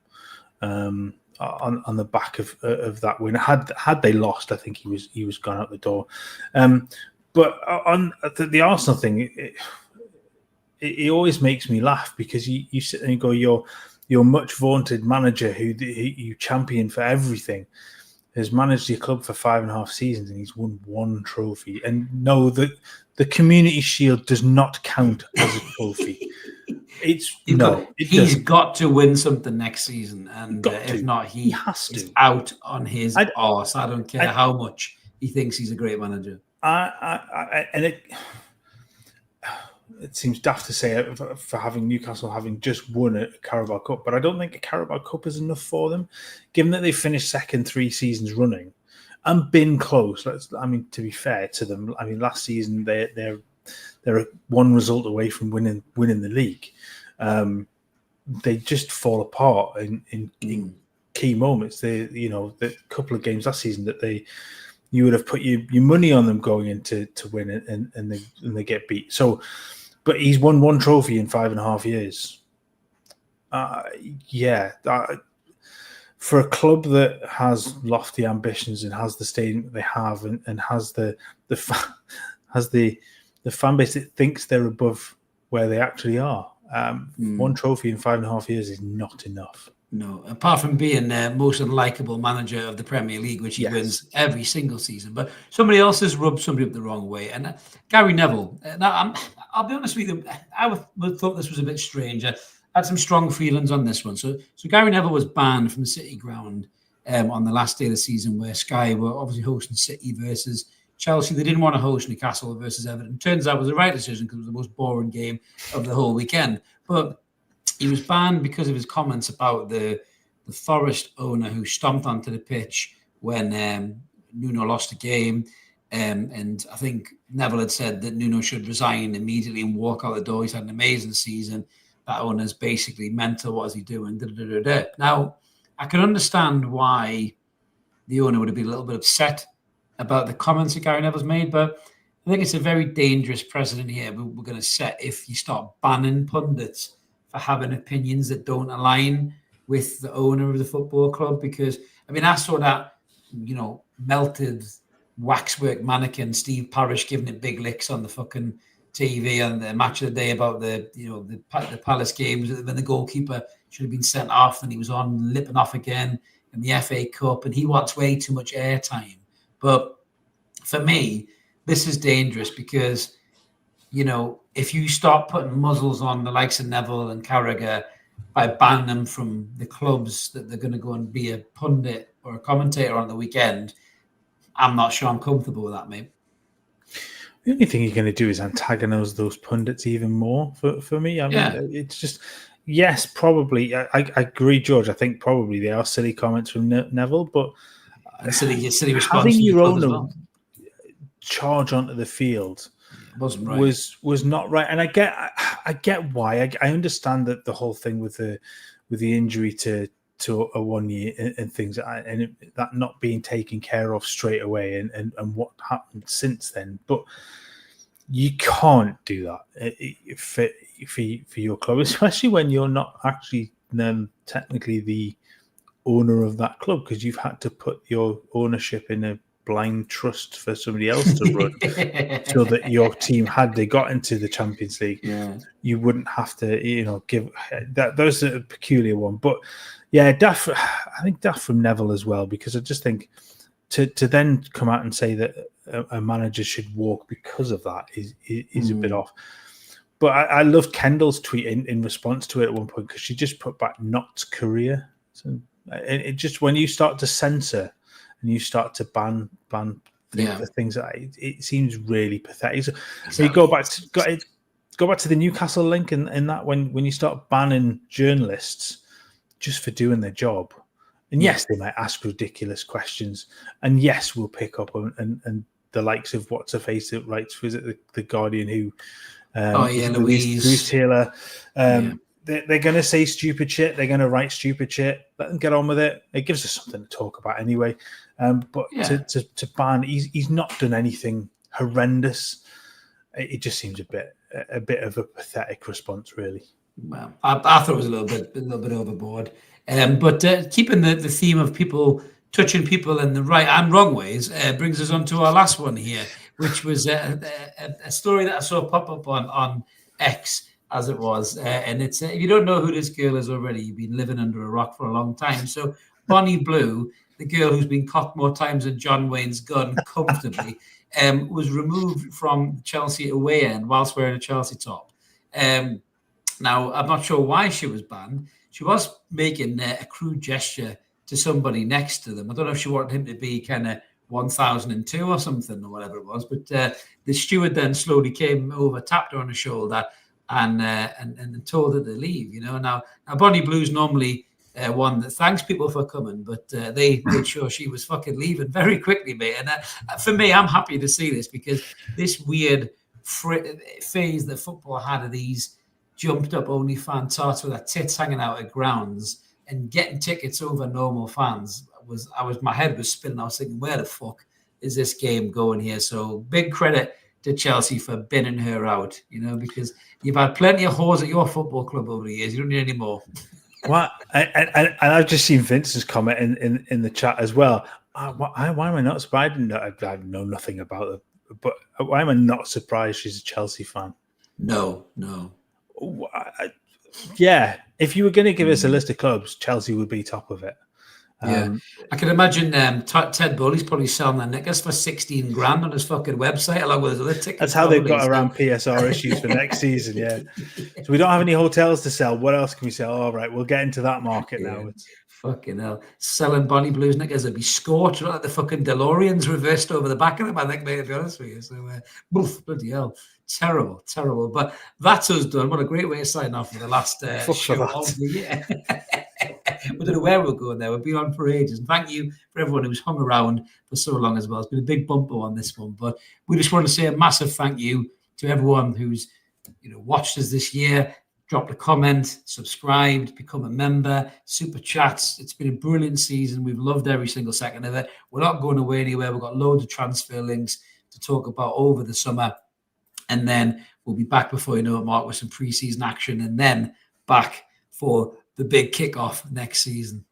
on the back of that win. Had they lost, I think he was gone out the door. But on the Arsenal thing, it always makes me laugh because you sit there and go, your much vaunted manager who you champion for everything has managed your club for 5.5 seasons and he's won one trophy. And no, the Community Shield does not count as a trophy. He's got to win something next season, and if not, he has to. Out on his arse. I don't care how much he thinks he's a great manager. It seems daft to say for having Newcastle having just won a Carabao Cup, but I don't think a Carabao Cup is enough for them, given that they finished second 3 seasons running and been close. To be fair to them, last season their they're one result away from winning the league. They just fall apart in key moments. The couple of games last season that you would have put your money on them going into to win it, and they get beat. So, but he's won one trophy in 5.5 years. For a club that has lofty ambitions and has the stadium that they have, and has the fan base that thinks they're above where they actually are, one trophy in 5.5 years is not enough. No, apart from being the most unlikable manager of the Premier League, which he wins every single season. But somebody else has rubbed somebody up the wrong way. And Gary Neville, now I'll be honest with you, I would thought this was a bit strange. I had some strong feelings on this one. So Gary Neville was banned from the City ground on the last day of the season, where Sky were obviously hosting City versus Chelsea. They didn't want to host Newcastle versus Everton. Turns out it was the right decision because it was the most boring game of the whole weekend. But he was banned because of his comments about the Forest owner who stomped onto the pitch when Nuno lost a game. And I think Neville had said that Nuno should resign immediately and walk out the door. He's had an amazing season. That owner's basically mental. What is he doing? Now, I can understand why the owner would have been a little bit upset about the comments that Gary Neville's made, but I think it's a very dangerous precedent here we're going to set if you start banning pundits for having opinions that don't align with the owner of the football club. Because, I mean, I saw that, melted waxwork mannequin Steve Parish giving it big licks on the fucking TV on the match of the day about the Palace games when the goalkeeper should have been sent off and he was on lipping off again in the FA Cup, and he wants way too much airtime. But for me, this is dangerous because, if you start putting muzzles on the likes of Neville and Carragher by banning them from the clubs that they're going to go and be a pundit or a commentator on the weekend, I'm not sure I'm comfortable with that, mate. The only thing you're going to do is antagonize those pundits even more for me. I mean, it's just, yes, probably. I agree, George. I think probably they are silly comments from Neville, but silly response. Having your own charge onto the field wasn't right. Was not right. And I get why. I understand that the whole thing with the injury to a 1 year and things, and that not being taken care of straight away, and what happened since then. But you can't do that for your club, especially when you're not actually technically the owner of that club, because you've had to put your ownership in a blind trust for somebody else to run so that your team, had they got into the Champions League, you wouldn't have to give that. Those are a peculiar one. But I think daft from Neville as well, because I just think to then come out and say that a manager should walk because of that is a bit off. But I loved Kendall's tweet in response to it at one point, because she just put back Knott's career. So it just, when you start to censor and you start to ban things, it seems really pathetic. So you go back to the Newcastle link, and that when you start banning journalists just for doing their job, and yes, they might ask ridiculous questions, and yes, we'll pick up and the likes of what's her face that writes, was it the Guardian, who Louise Taylor. They're going to say stupid shit. They're going to write stupid shit. Let them get on with it. It gives us something to talk about anyway. But to ban, he's not done anything horrendous. It just seems a bit of a pathetic response, really. Well, I thought it was a little bit overboard. But keeping the theme of people touching people in the right and wrong ways brings us on to our last one here, which was a story that I saw pop up on X, as it was, and it's if you don't know who this girl is already, you've been living under a rock for a long time. So Bonnie Blue, the girl who's been cocked more times than John Wayne's gun comfortably, was removed from Chelsea away end whilst wearing a Chelsea top. Now, I'm not sure why she was banned. She was making a crude gesture to somebody next to them. I don't know if she wanted him to be kind of 1002 or something or whatever it was, but the steward then slowly came over, tapped her on the shoulder, and told her to leave. Now Bonnie Blue's normally one that thanks people for coming, but they made sure she was fucking leaving very quickly, mate. And for me, I'm happy to see this, because this weird phase that football had of these jumped up OnlyFans tarts with their tits hanging out at grounds and getting tickets over normal fans, my head was spinning. I was thinking, where the fuck is this game going here? So big credit to Chelsea for binning her out, because you've had plenty of whores at your football club over the years. You don't need any more. What? And I've just seen Vince's comment in the chat as well. Why am I not surprised? I know nothing about it, but why am I not surprised she's a Chelsea fan? No. Yeah, if you were going to give us a list of clubs, Chelsea would be top of it. Yeah, I can imagine Ted Bowley's probably selling their knickers for 16 grand on his fucking website along with his other tickets. That's how they've got around PSR issues for next season. Yeah, so we don't have any hotels to sell. What else can we sell? All right, we'll get into that market now. Fucking hell, selling Bonnie Blues knickers would be scorched like the fucking DeLoreans reversed over the back of them. I think, mate, to be honest with you. So, bloody hell, terrible. But that's us done. What a great way to sign off for the last show of the year. We don't know where we're going there. We've been on for ages. And thank you for everyone who's hung around for so long as well. It's been a big bumper on this one. But we just want to say a massive thank you to everyone who's watched us this year, dropped a comment, subscribed, become a member, super chats. It's been a brilliant season. We've loved every single second of it. We're not going away anywhere. We've got loads of transfer links to talk about over the summer. And then we'll be back before you know it, Mark, with some pre-season action and then back for the big kickoff next season.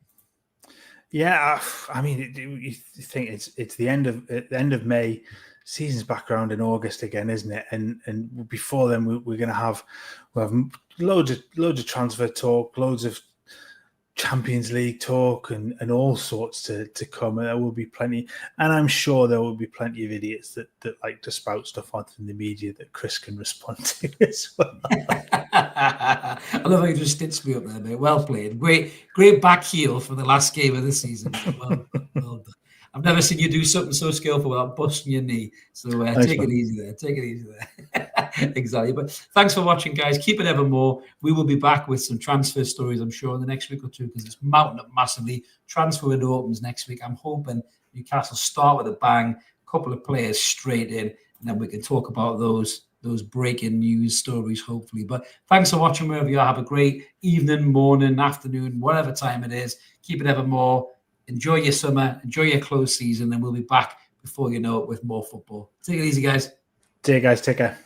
Yeah, I mean, you think it's the end of May, season's back around in August again, isn't it? And before then, we're going to have loads of transfer talk, loads of Champions League talk, and all sorts to come. And there will be plenty, and I'm sure there will be plenty of idiots that like to spout stuff onto the media that Chris can respond to as well. I love how you just stitched me up there, mate. Well played. Great back heel for the last game of the season. Well done. I've never seen you do something so skillful without busting your knee. So take it easy there. Exactly. But thanks for watching, guys. Keep it ever more. We will be back with some transfer stories, I'm sure, in the next week or two, because it's mounting up massively. Transfer window opens next week. I'm hoping Newcastle start with a bang, a couple of players straight in, and then we can talk about those breaking news stories, hopefully. But thanks for watching wherever you are. Have a great evening, morning, afternoon, whatever time it is. Keep it ever more. Enjoy your summer. Enjoy your close season. And we'll be back before you know it with more football. Take it easy, guys. See you guys. Take care.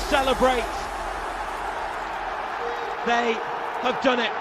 Celebrate. They have done it.